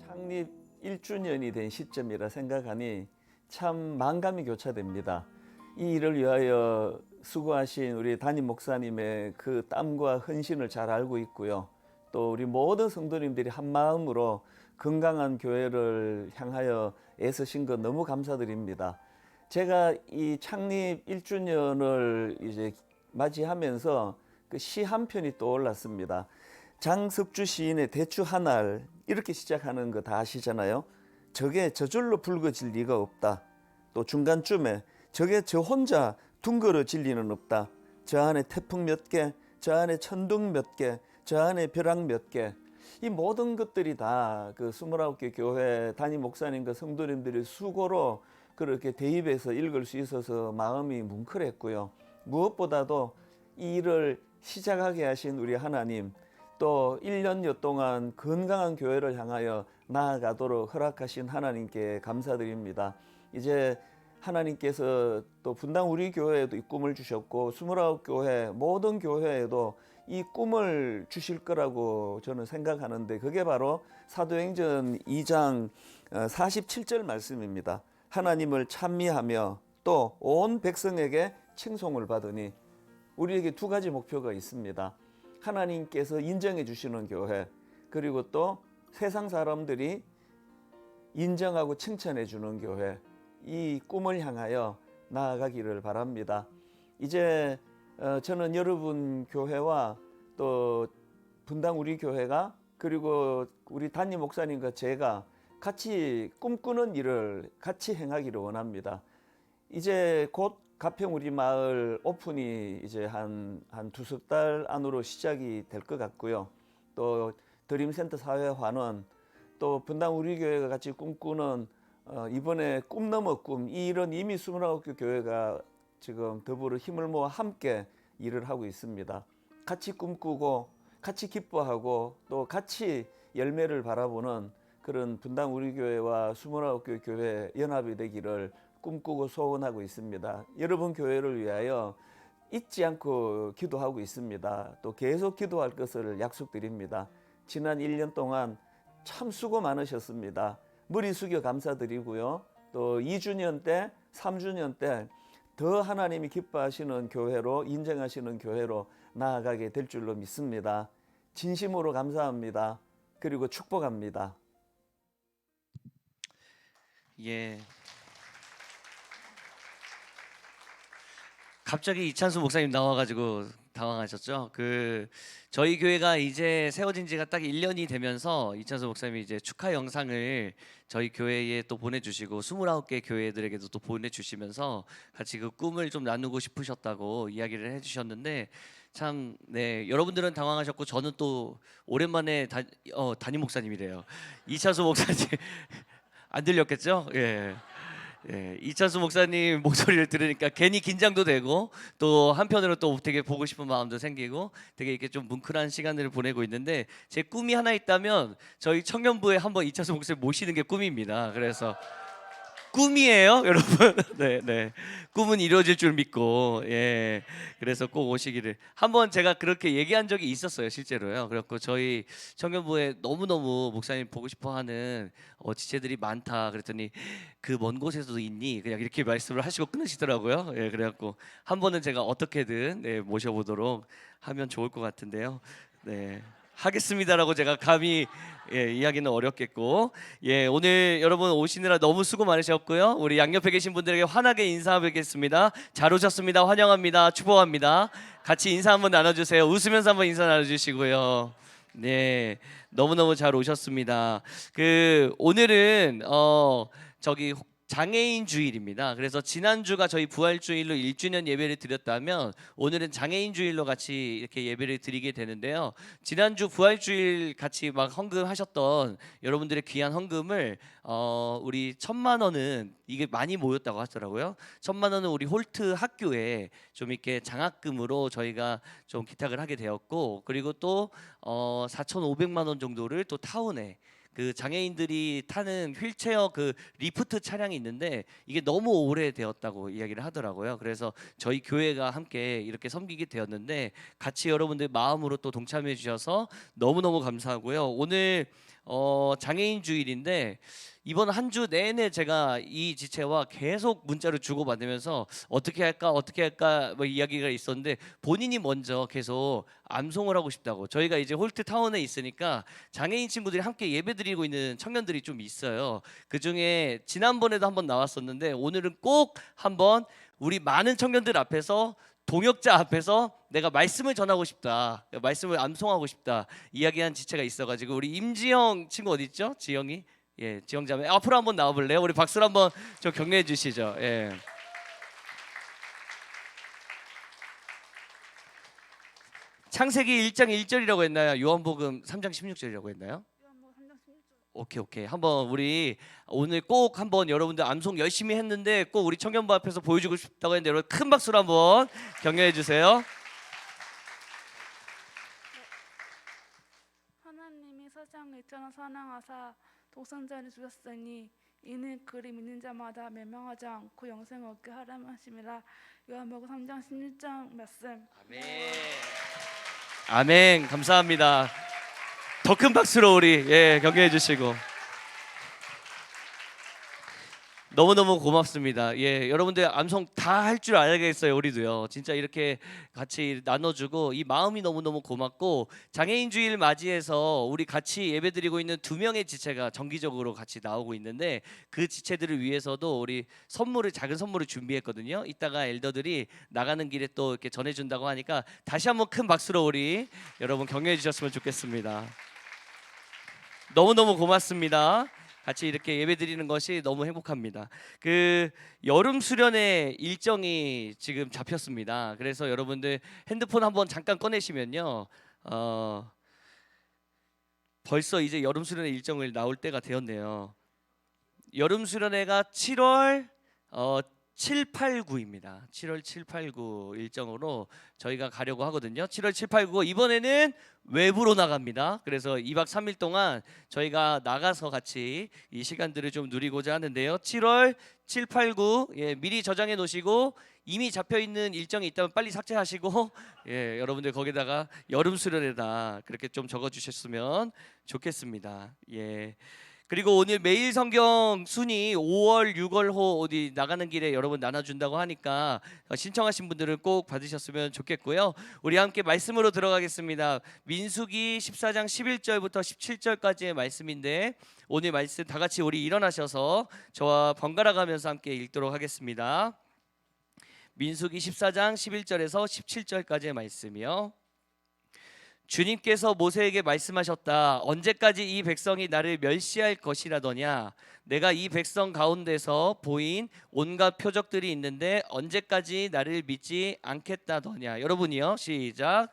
창립 1주년이 된 시점이라 생각하니 참 만감이 교차됩니다. 이 일을 위하여 수고하신 우리 담임 목사님의 그 땀과 헌신을 잘 알고 있고요. 또 우리 모든 성도님들이 한 마음으로 건강한 교회를 향하여 애쓰신 것 너무 감사드립니다. 제가 이 창립 1주년을 이제 맞이하면서 그 시 한 편이 떠올랐습니다. 장석주 시인의 대추 한 알 이렇게 시작하는 거 다 아시잖아요. 저게 저절로 붉어질 리가 없다. 또 중간쯤에 저게 저 혼자 둥그러질 리는 없다. 저 안에 태풍 몇 개, 저 안에 천둥 몇 개, 저 안에 벼락 몇 개. 이 모든 것들이 다 그 29개 교회 담임 목사님과 성도님들의 수고로 그렇게 대입해서 읽을 수 있어서 마음이 뭉클했고요. 무엇보다도 이 일을 시작하게 하신 우리 하나님, 또 1년여 동안 건강한 교회를 향하여 나아가도록 허락하신 하나님께 감사드립니다. 이제 하나님께서 또 분당 우리 교회에도 이 꿈을 주셨고 29교회 모든 교회에도 이 꿈을 주실 거라고 저는 생각하는데, 그게 바로 사도행전 2장 47절 말씀입니다. 하나님을 찬미하며 또 온 백성에게 칭송을 받으니. 우리에게 두 가지 목표가 있습니다. 하나님께서 인정해 주시는 교회, 그리고 또 세상 사람들이 인정하고 칭찬해 주는 교회, 이 꿈을 향하여 나아가기를 바랍니다. 이제 저는 여러분 교회와 또 분당 우리 교회가, 그리고 우리 담임 목사님과 제가 같이 꿈꾸는 일을 같이 행하기를 원합니다. 이제 곧 가평 우리 마을 오픈이 이제 한 두석 달 안으로 시작이 될 것 같고요. 또 드림센터 사회환원, 또 분당 우리 교회가 같이 꿈꾸는 이번에 꿈 넘어 꿈, 이 일은 이미 29개 교회가 지금 더불어 힘을 모아 함께 일을 하고 있습니다. 같이 꿈꾸고 같이 기뻐하고 또 같이 열매를 바라보는 그런 분당 우리 교회와 29개 교회 연합이 되기를 꿈꾸고 소원하고 있습니다. 여러분 교회를 위하여 잊지 않고 기도하고 있습니다. 또 계속 기도할 것을 약속드립니다. 지난 1년 동안 참 수고 많으셨습니다. 머리 숙여 감사드리고요. 또 2주년 때, 3주년 때 더 하나님이 기뻐하시는 교회로, 인정하시는 교회로 나아가게 될 줄로 믿습니다. 진심으로 감사합니다. 그리고 축복합니다. 예. 갑자기 이찬수 목사님 나와가지고 당황하셨죠? 저희 교회가 이제 세워진 지가 딱 1년이 되면서 이찬수 목사님이 이제 축하 영상을 저희 교회에 또 보내주시고 29개 교회들에게도 또 보내주시면서 같이 그 꿈을 좀 나누고 싶으셨다고 이야기를 해주셨는데, 참, 네, 여러분들은 당황하셨고 저는 또 오랜만에 담임 목사님이래요. 이찬수 목사님 안 들렸겠죠? 예. 예, 이찬수 목사님 목소리를 들으니까 괜히 긴장도 되고, 또 한편으로 또 되게 보고 싶은 마음도 생기고, 되게 이렇게 좀 뭉클한 시간을 보내고 있는데, 제 꿈이 하나 있다면 저희 청년부에 한번 이찬수 목사님 모시는 게 꿈입니다. 그래서 꿈이에요, 여러분. 네, 네. 꿈은 이루어질 줄 믿고, 예. 그래서 꼭 오시기를. 한번 제가 그렇게 얘기한 적이 있었어요, 실제로요. 그래갖고 저희 청년부에 너무너무 목사님 보고 싶어하는 지체들이 많다. 그랬더니 그 먼 곳에서도 있니? 그냥 이렇게 말씀을 하시고 끊으시더라고요. 예, 그래갖고 한 번은 제가 어떻게든 모셔보도록 하면 좋을 것 같은데요. 네. 하겠습니다라고 제가 감히 이야기는 어렵겠고, 오늘 여러분 오시느라 너무 수고 많으셨고요. 우리 양옆에 계신 분들에게 환하게 인사하겠습니다. 잘 오셨습니다. 환영합니다. 축복합니다. 같이 인사 한번 나눠주세요. 웃으면서 한번 인사 나눠주시고요. 네, 너무너무 잘 오셨습니다. 오늘은 저기 장애인 주일입니다. 그래서 지난주가 저희 부활주일로 1주년 예배를 드렸다면 오늘은 장애인 주일로 같이 이렇게 예배를 드리게 되는데요. 지난주 부활주일 같이 막 헌금하셨던 여러분들의 귀한 헌금을 우리 1,000만 원은 이게 많이 모였다고 하더라고요. 1,000만 원은 우리 홀트 학교에 좀 이렇게 장학금으로 저희가 좀 기탁을 하게 되었고, 그리고 또 4,500만 원 정도를 또 타운에 그 장애인들이 타는 휠체어 그 리프트 차량이 있는데 이게 너무 오래되었다고 이야기를 하더라고요. 그래서 저희 교회가 함께 이렇게 섬기게 되었는데 같이 여러분들 마음으로 또 동참해 주셔서 너무너무 감사하고요. 오늘 장애인 주일인데 이번 한 주 내내 제가 이 지체와 계속 문자를 주고받으면서 어떻게 할까 뭐 이야기가 있었는데 본인이 먼저 계속 암송을 하고 싶다고. 저희가 이제 홀트 타운에 있으니까 장애인 친구들이 함께 예배드리고 있는 청년들이 좀 있어요. 그 중에 지난번에도 한번 나왔었는데 오늘은 꼭 한번 우리 많은 청년들 앞에서 동역자 앞에서 내가 말씀을 전하고 싶다, 말씀을 암송하고 싶다 이야기한 지체가 있어가지고 우리 임지영 친구 어디 있죠? 지영이, 예, 지영 자매 앞으로 한번 나와볼래요? 우리 박수로 한번 좀 격려해 주시죠. 예. 창세기 1장 1절이라고 했나요? 요한복음 3장 16절이라고 했나요? 오케이. 한번 우리 오늘 꼭 한번 여러분들 암송 열심히 했는데 꼭 우리 청년부 앞에서 보여주고 싶다고 했는데 여러분 큰 박수로 한번 격려해 주세요. 하나님이 세상을 이처럼 사랑하사 독생자를 주셨으니 이는 그를 믿는 자마다 멸망하지 않고 영생을 얻게 하려 하심이라. 요한복음 3장 16장 말씀. 아멘. 감사합니다. 더 큰 박수로 우리 격려해 주시고 너무너무 고맙습니다. 예, 여러분들 암송 다 할 줄 알겠어요. 우리도요. 진짜 이렇게 같이 나눠주고 이 마음이 너무너무 고맙고 장애인 주일 맞이해서 우리 같이 예배드리고 있는 2명의 지체가 정기적으로 같이 나오고 있는데 그 지체들을 위해서도 우리 작은 선물을 준비했거든요. 이따가 엘더들이 나가는 길에 또 이렇게 전해준다고 하니까 다시 한번 큰 박수로 우리 여러분 격려해 주셨으면 좋겠습니다. 너무너무 고맙습니다. 같이 이렇게 예배드리는 것이 너무 행복합니다. 그 여름 수련회 일정이 지금 잡혔습니다. 그래서 여러분들 핸드폰 한번 잠깐 꺼내시면요, 벌써 이제 여름 수련회 일정을 나올 때가 되었네요. 여름 수련회가 7월 7, 8, 9입니다. 7월 7, 8, 9 일정으로 저희가 가려고 하거든요. 7월 7, 8, 9 이번에는 외부로 나갑니다. 그래서 2박 3일 동안 저희가 나가서 같이 이 시간들을 좀 누리고자 하는데요. 7월 7, 8, 9 미리 저장해 놓으시고 이미 잡혀 있는 일정이 있다면 빨리 삭제하시고 여러분들 거기다가 여름 수련회다 그렇게 좀 적어 주셨으면 좋겠습니다. 그리고 오늘 매일 성경 순위 5월, 6월호 어디 나가는 길에 여러분 나눠준다고 하니까 신청하신 분들은 꼭 받으셨으면 좋겠고요. 우리 함께 말씀으로 들어가겠습니다. 민수기 14장 11절부터 17절까지의 말씀인데 오늘 말씀 다 같이 우리 일어나셔서 저와 번갈아 가면서 함께 읽도록 하겠습니다. 민수기 14장 11절에서 17절까지의 말씀이요. 주님께서 모세에게 말씀하셨다. 언제까지 이 백성이 나를 멸시할 것이라더냐. 내가 이 백성 가운데서 보인 온갖 표적들이 있는데 언제까지 나를 믿지 않겠다더냐. 여러분이요, 시작.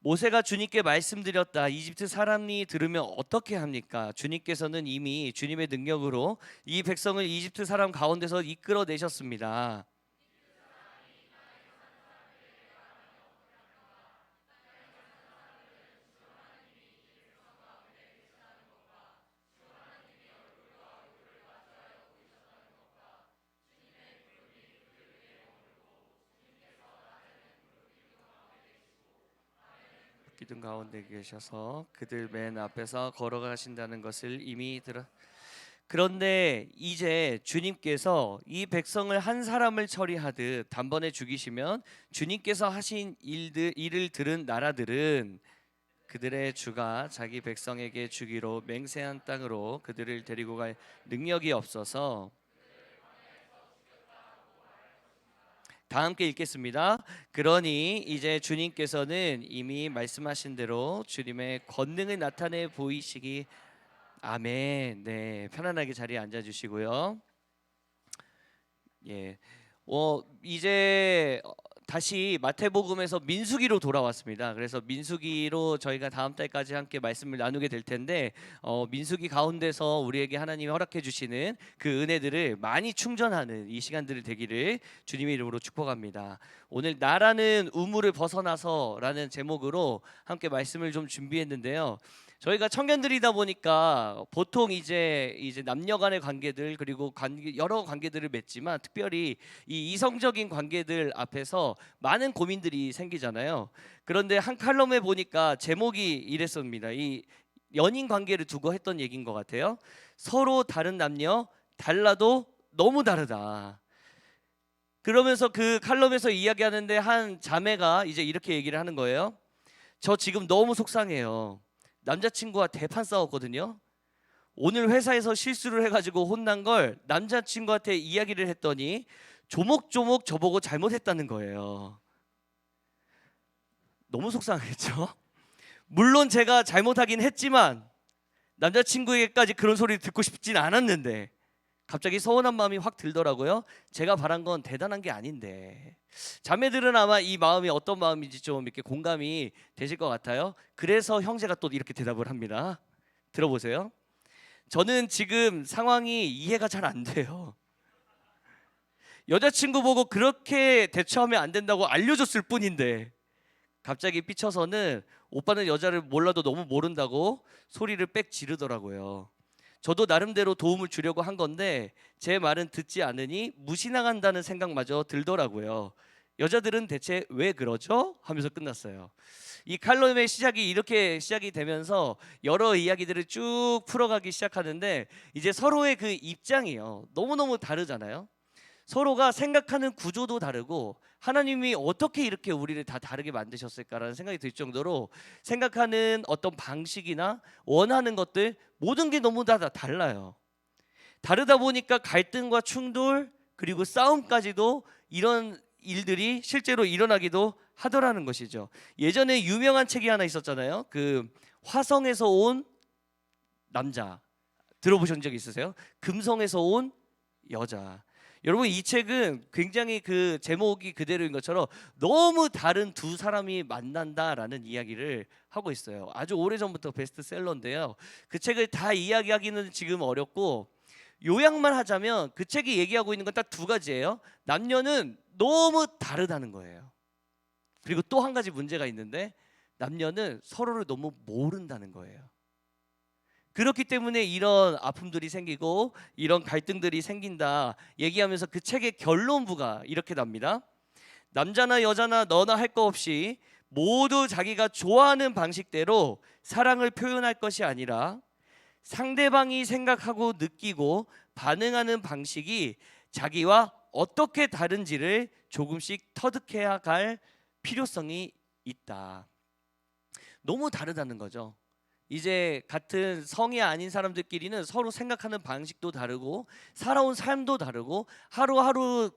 모세가 주님께 말씀드렸다. 이집트 사람이 들으면 어떻게 합니까? 주님께서는 이미 주님의 능력으로 이 백성을 이집트 사람 가운데서 이끌어내셨습니다. 기둥 가운데 계셔서 그들 맨 앞에서 걸어가신다는 것을 이미 들어. 그런데 이제 주님께서 이 백성을 한 사람을 처리하듯 단번에 죽이시면 주님께서 하신 일을 들은 나라들은 그들의 주가 자기 백성에게 주기로 맹세한 땅으로 그들을 데리고 갈 능력이 없어서 다 함께 읽겠습니다. 그러니 이제 주님께서는 이미 말씀하신 대로 주님의 권능을 나타내 보이시기. 아멘. 네, 편안하게 자리에 앉아 주시고요. 이제 다시 마태복음에서 민수기로 돌아왔습니다. 그래서 민수기로 저희가 다음 달까지 함께 말씀을 나누게 될 텐데 민수기 가운데서 우리에게 하나님이 허락해 주시는 그 은혜들을 많이 충전하는 이 시간들을 되기를 주님의 이름으로 축복합니다. 오늘 나라는 우물을 벗어나서라는 제목으로 함께 말씀을 좀 준비했는데요. 저희가 청년들이다 보니까 보통 이제 남녀 간의 관계들 그리고 여러 관계들을 맺지만 특별히 이 이성적인 관계들 앞에서 많은 고민들이 생기잖아요. 그런데 한 칼럼에 보니까 제목이 이랬습니다. 이 연인 관계를 두고 했던 얘기인 것 같아요. 서로 다른 남녀, 달라도 너무 다르다. 그러면서 그 칼럼에서 이야기하는데 한 자매가 이제 이렇게 얘기를 하는 거예요. 저 지금 너무 속상해요. 남자친구와 대판 싸웠거든요. 오늘 회사에서 실수를 해가지고 혼난 걸 남자친구한테 이야기를 했더니 조목조목 저보고 잘못했다는 거예요. 너무 속상했죠. 물론 제가 잘못하긴 했지만 남자친구에게까지 그런 소리를 듣고 싶진 않았는데 갑자기 서운한 마음이 확 들더라고요. 제가 바란 건 대단한 게 아닌데. 자매들은 아마 이 마음이 어떤 마음인지 좀 이렇게 공감이 되실 것 같아요. 그래서 형제가 또 이렇게 대답을 합니다. 들어보세요. 저는 지금 상황이 이해가 잘 안 돼요. 여자친구 보고 그렇게 대처하면 안 된다고 알려줬을 뿐인데 갑자기 삐쳐서는 오빠는 여자를 몰라도 너무 모른다고 소리를 빽 지르더라고요. 저도 나름대로 도움을 주려고 한 건데 제 말은 듣지 않으니 무시당한다는 생각마저 들더라고요. 여자들은 대체 왜 그러죠? 하면서 끝났어요. 이 칼럼의 시작이 이렇게 시작이 되면서 여러 이야기들을 쭉 풀어가기 시작하는데 이제 서로의 그 입장이요. 너무너무 다르잖아요. 서로가 생각하는 구조도 다르고 하나님이 어떻게 이렇게 우리를 다 다르게 만드셨을까라는 생각이 들 정도로 생각하는 어떤 방식이나 원하는 것들 모든 게 너무 다 달라요. 다르다 보니까 갈등과 충돌 그리고 싸움까지도 이런 일들이 실제로 일어나기도 하더라는 것이죠. 예전에 유명한 책이 하나 있었잖아요. 그 화성에서 온 남자 들어보신 적 있으세요? 금성에서 온 여자. 여러분 이 책은 굉장히 그 제목이 그대로인 것처럼 너무 다른 두 사람이 만난다라는 이야기를 하고 있어요. 아주 오래전부터 베스트셀러인데요. 그 책을 다 이야기하기는 지금 어렵고 요약만 하자면 그 책이 얘기하고 있는 건 딱 두 가지예요. 남녀는 너무 다르다는 거예요. 그리고 또 한 가지 문제가 있는데 남녀는 서로를 너무 모른다는 거예요. 그렇기 때문에 이런 아픔들이 생기고 이런 갈등들이 생긴다 얘기하면서 그 책의 결론부가 이렇게 납니다. 남자나 여자나 너나 할 거 없이 모두 자기가 좋아하는 방식대로 사랑을 표현할 것이 아니라 상대방이 생각하고 느끼고 반응하는 방식이 자기와 어떻게 다른지를 조금씩 터득해야 갈 필요성이 있다. 너무 다르다는 거죠. 이제 같은 성이 아닌 사람들끼리는 서로 생각하는 방식도 다르고 살아온 삶도 다르고 하루하루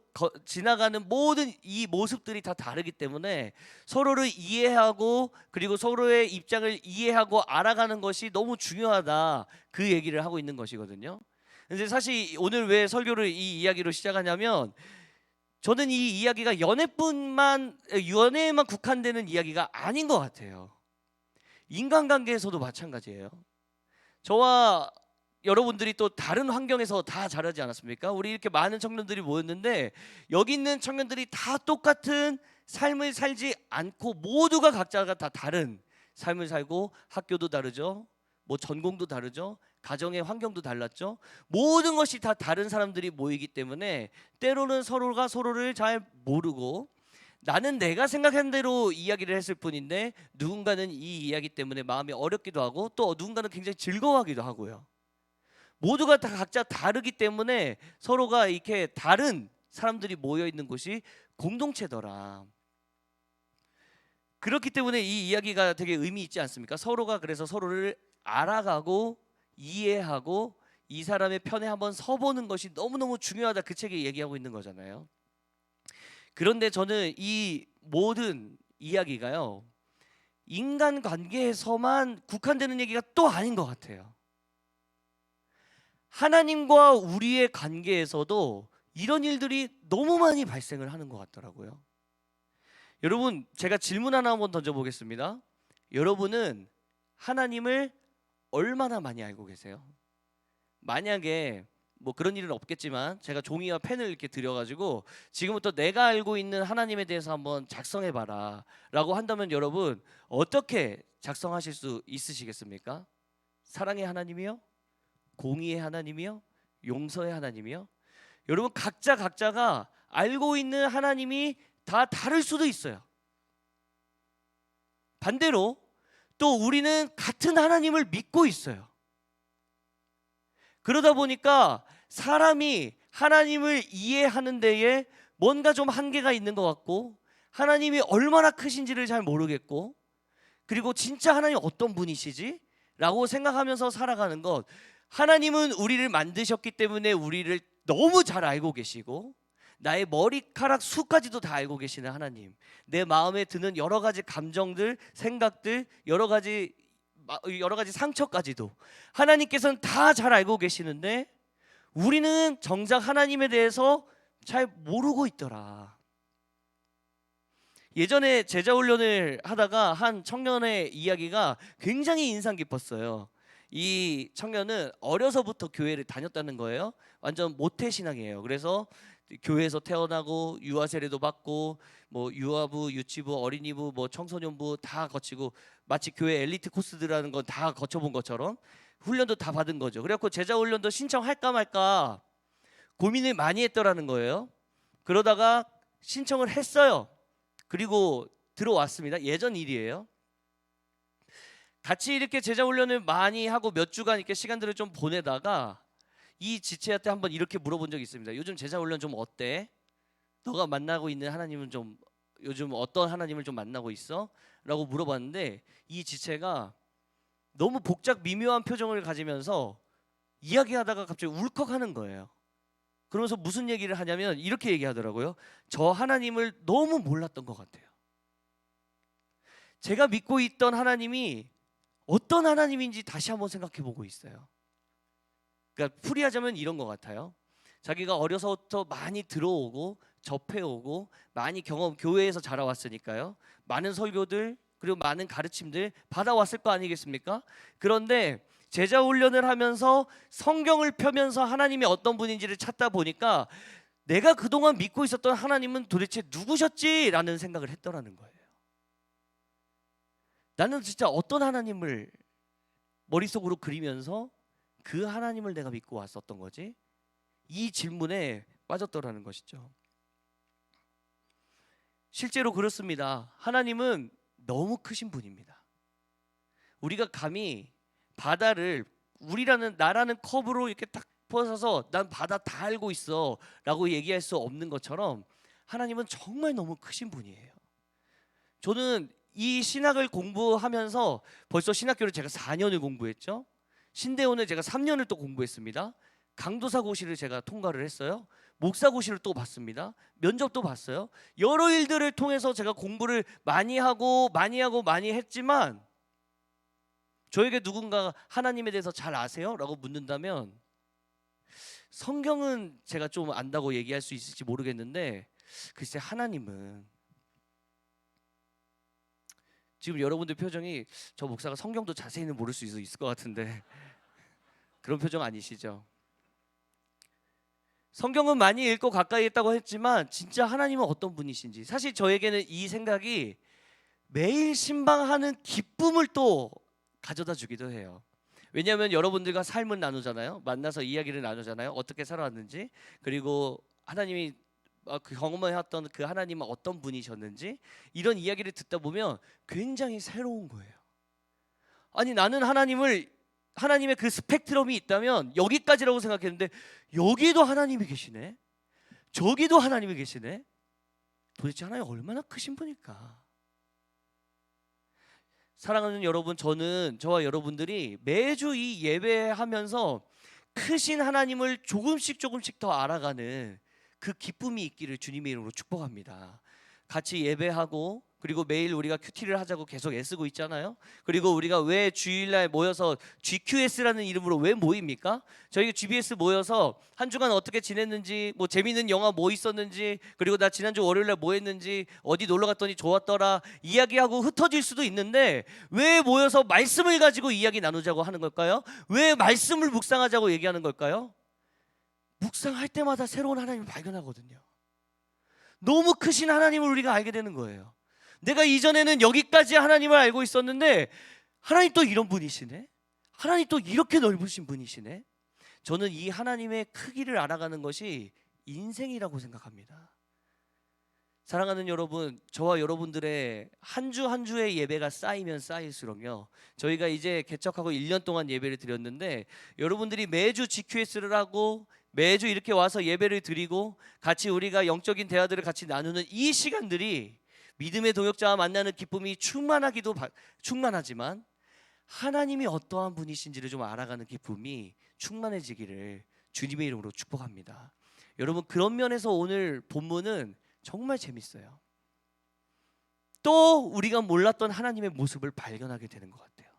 지나가는 모든 이 모습들이 다 다르기 때문에 서로를 이해하고 그리고 서로의 입장을 이해하고 알아가는 것이 너무 중요하다. 그 얘기를 하고 있는 것이거든요. 근데 사실 오늘 왜 설교를 이 이야기로 시작하냐면 저는 이 이야기가 연애에만 국한되는 이야기가 아닌 것 같아요. 인간관계에서도 마찬가지예요. 저와 여러분들이 또 다른 환경에서 다 자라지 않았습니까? 우리 이렇게 많은 청년들이 모였는데 여기 있는 청년들이 다 똑같은 삶을 살지 않고 모두가 각자가 다 다른 삶을 살고 학교도 다르죠. 뭐 전공도 다르죠. 가정의 환경도 달랐죠. 모든 것이 다 다른 사람들이 모이기 때문에 때로는 서로가 서로를 잘 모르고 나는 내가 생각한 대로 이야기를 했을 뿐인데 누군가는 이 이야기 때문에 마음이 어렵기도 하고 또 누군가는 굉장히 즐거워하기도 하고요. 모두가 다 각자 다르기 때문에 서로가 이렇게 다른 사람들이 모여 있는 곳이 공동체더라. 그렇기 때문에 이 이야기가 되게 의미 있지 않습니까? 서로가 그래서 서로를 알아가고 이해하고 이 사람의 편에 한번 서보는 것이 너무너무 중요하다. 그 책에 얘기하고 있는 거잖아요. 그런데 저는 이 모든 이야기가요 인간관계에서만 국한되는 얘기가 또 아닌 것 같아요. 하나님과 우리의 관계에서도 이런 일들이 너무 많이 발생을 하는 것 같더라고요. 여러분 제가 질문 하나 한번 던져보겠습니다. 여러분은 하나님을 얼마나 많이 알고 계세요? 만약에 뭐 그런 일은 없겠지만 제가 종이와 펜을 이렇게 드려가지고 지금부터 내가 알고 있는 하나님에 대해서 한번 작성해봐라 라고 한다면 여러분 어떻게 작성하실 수 있으시겠습니까? 사랑의 하나님이요? 공의의 하나님이요? 용서의 하나님이요? 여러분 각자가 알고 있는 하나님이 다 다를 수도 있어요. 반대로 또 우리는 같은 하나님을 믿고 있어요. 그러다 보니까 사람이 하나님을 이해하는 데에 뭔가 좀 한계가 있는 것 같고, 하나님이 얼마나 크신지를 잘 모르겠고, 그리고 진짜 하나님 어떤 분이시지? 라고 생각하면서 살아가는 것. 하나님은 우리를 만드셨기 때문에 우리를 너무 잘 알고 계시고, 나의 머리카락 수까지도 다 알고 계시는 하나님, 내 마음에 드는 여러 가지 감정들, 생각들, 여러 가지 상처까지도 하나님께서는 다 잘 알고 계시는데 우리는 정작 하나님에 대해서 잘 모르고 있더라. 예전에 제자 훈련을 하다가 한 청년의 이야기가 굉장히 인상 깊었어요. 이 청년은 어려서부터 교회를 다녔다는 거예요. 완전 모태 신앙이에요. 그래서 교회에서 태어나고 유아 세례도 받고 뭐 유아부, 유치부, 어린이부, 뭐 청소년부 다 거치고 마치 교회 엘리트 코스들이라는 건 다 거쳐본 것처럼 훈련도 다 받은 거죠. 그래갖고 제자 훈련도 신청할까 말까 고민을 많이 했더라는 거예요. 그러다가 신청을 했어요. 그리고 들어왔습니다. 예전 일이에요. 같이 이렇게 제자 훈련을 많이 하고 몇 주간 이렇게 시간들을 좀 보내다가 이 지체한테 한번 이렇게 물어본 적이 있습니다. 요즘 제자 훈련 좀 어때? 너가 만나고 있는 하나님은 좀 요즘 어떤 하나님을 좀 만나고 있어? 라고 물어봤는데 이 지체가 너무 복잡 미묘한 표정을 가지면서 이야기하다가 갑자기 울컥하는 거예요. 그러면서 무슨 얘기를 하냐면 이렇게 얘기하더라고요. 저 하나님을 너무 몰랐던 것 같아요. 제가 믿고 있던 하나님이 어떤 하나님인지 다시 한번 생각해 보고 있어요. 그러니까 풀이하자면 이런 것 같아요. 자기가 어려서부터 많이 들어오고 접해오고 많이 교회에서 자라왔으니까요. 많은 설교들 그리고 많은 가르침들 받아왔을 거 아니겠습니까? 그런데 제자 훈련을 하면서 성경을 펴면서 하나님이 어떤 분인지를 찾다 보니까 내가 그동안 믿고 있었던 하나님은 도대체 누구셨지라는 생각을 했더라는 거예요. 나는 진짜 어떤 하나님을 머릿속으로 그리면서 그 하나님을 내가 믿고 왔었던 거지? 이 질문에 빠졌더라는 것이죠. 실제로 그렇습니다. 하나님은 너무 크신 분입니다. 우리가 감히 바다를 나라는 컵으로 이렇게 딱 퍼서 난 바다 다 알고 있어 라고 얘기할 수 없는 것처럼 하나님은 정말 너무 크신 분이에요. 저는 이 신학을 공부하면서 벌써 신학교를 제가 4년을 공부했죠. 신대원을 제가 3년을 또 공부했습니다. 강도사고시를 제가 통과를 했어요. 목사고시를 또 봤습니다. 면접도 봤어요. 여러 일들을 통해서 제가 공부를 많이 했지만 저에게 누군가 하나님에 대해서 잘 아세요? 라고 묻는다면 성경은 제가 좀 안다고 얘기할 수 있을지 모르겠는데 글쎄 하나님은 지금 여러분들 표정이 저 목사가 성경도 자세히는 모를 수 있을 것 같은데 그런 표정 아니시죠? 성경은 많이 읽고 가까이 했다고 했지만 진짜 하나님은 어떤 분이신지 사실 저에게는 이 생각이 매일 신방하는 기쁨을 또 가져다 주기도 해요. 왜냐하면 여러분들과 삶을 나누잖아요. 만나서 이야기를 나누잖아요. 어떻게 살아왔는지 그리고 하나님이 경험해왔던 그 하나님은 어떤 분이셨는지 이런 이야기를 듣다 보면 굉장히 새로운 거예요. 아니 나는 하나님의 그 스펙트럼이 있다면 여기까지라고 생각했는데 여기도 하나님이 계시네. 저기도 하나님이 계시네. 도대체 하나님 얼마나 크신 분일까? 사랑하는 여러분, 저와 여러분들이 매주 이 예배하면서 크신 하나님을 조금씩 더 알아가는 그 기쁨이 있기를 주님의 이름으로 축복합니다. 같이 예배하고 그리고 매일 우리가 큐티를 하자고 계속 애쓰고 있잖아요. 그리고 우리가 왜 주일날 모여서 GQS라는 이름으로 왜 모입니까? 저희 GBS 모여서 한 주간 어떻게 지냈는지 뭐 재밌는 영화 뭐 있었는지 그리고 나 지난주 월요일날 뭐 했는지 어디 놀러 갔더니 좋았더라 이야기하고 흩어질 수도 있는데 왜 모여서 말씀을 가지고 이야기 나누자고 하는 걸까요? 왜 말씀을 묵상하자고 얘기하는 걸까요? 묵상할 때마다 새로운 하나님을 발견하거든요. 너무 크신 하나님을 우리가 알게 되는 거예요. 내가 이전에는 여기까지 하나님을 알고 있었는데 하나님 또 이런 분이시네. 하나님 또 이렇게 넓으신 분이시네. 저는 이 하나님의 크기를 알아가는 것이 인생이라고 생각합니다. 사랑하는 여러분, 저와 여러분들의 한 주 한 주의 예배가 쌓이면 쌓일수록요, 저희가 이제 개척하고 1년 동안 예배를 드렸는데, 여러분들이 매주 GQS를 하고 매주 이렇게 와서 예배를 드리고 같이 우리가 영적인 대화들을 같이 나누는 이 시간들이 믿음의 동역자와 만나는 기쁨이 충만하지만 하나님이 어떠한 분이신지를 좀 알아가는 기쁨이 충만해지기를 주님의 이름으로 축복합니다. 여러분, 그런 면에서 오늘 본문은 정말 재밌어요. 또 우리가 몰랐던 하나님의 모습을 발견하게 되는 것 같아요.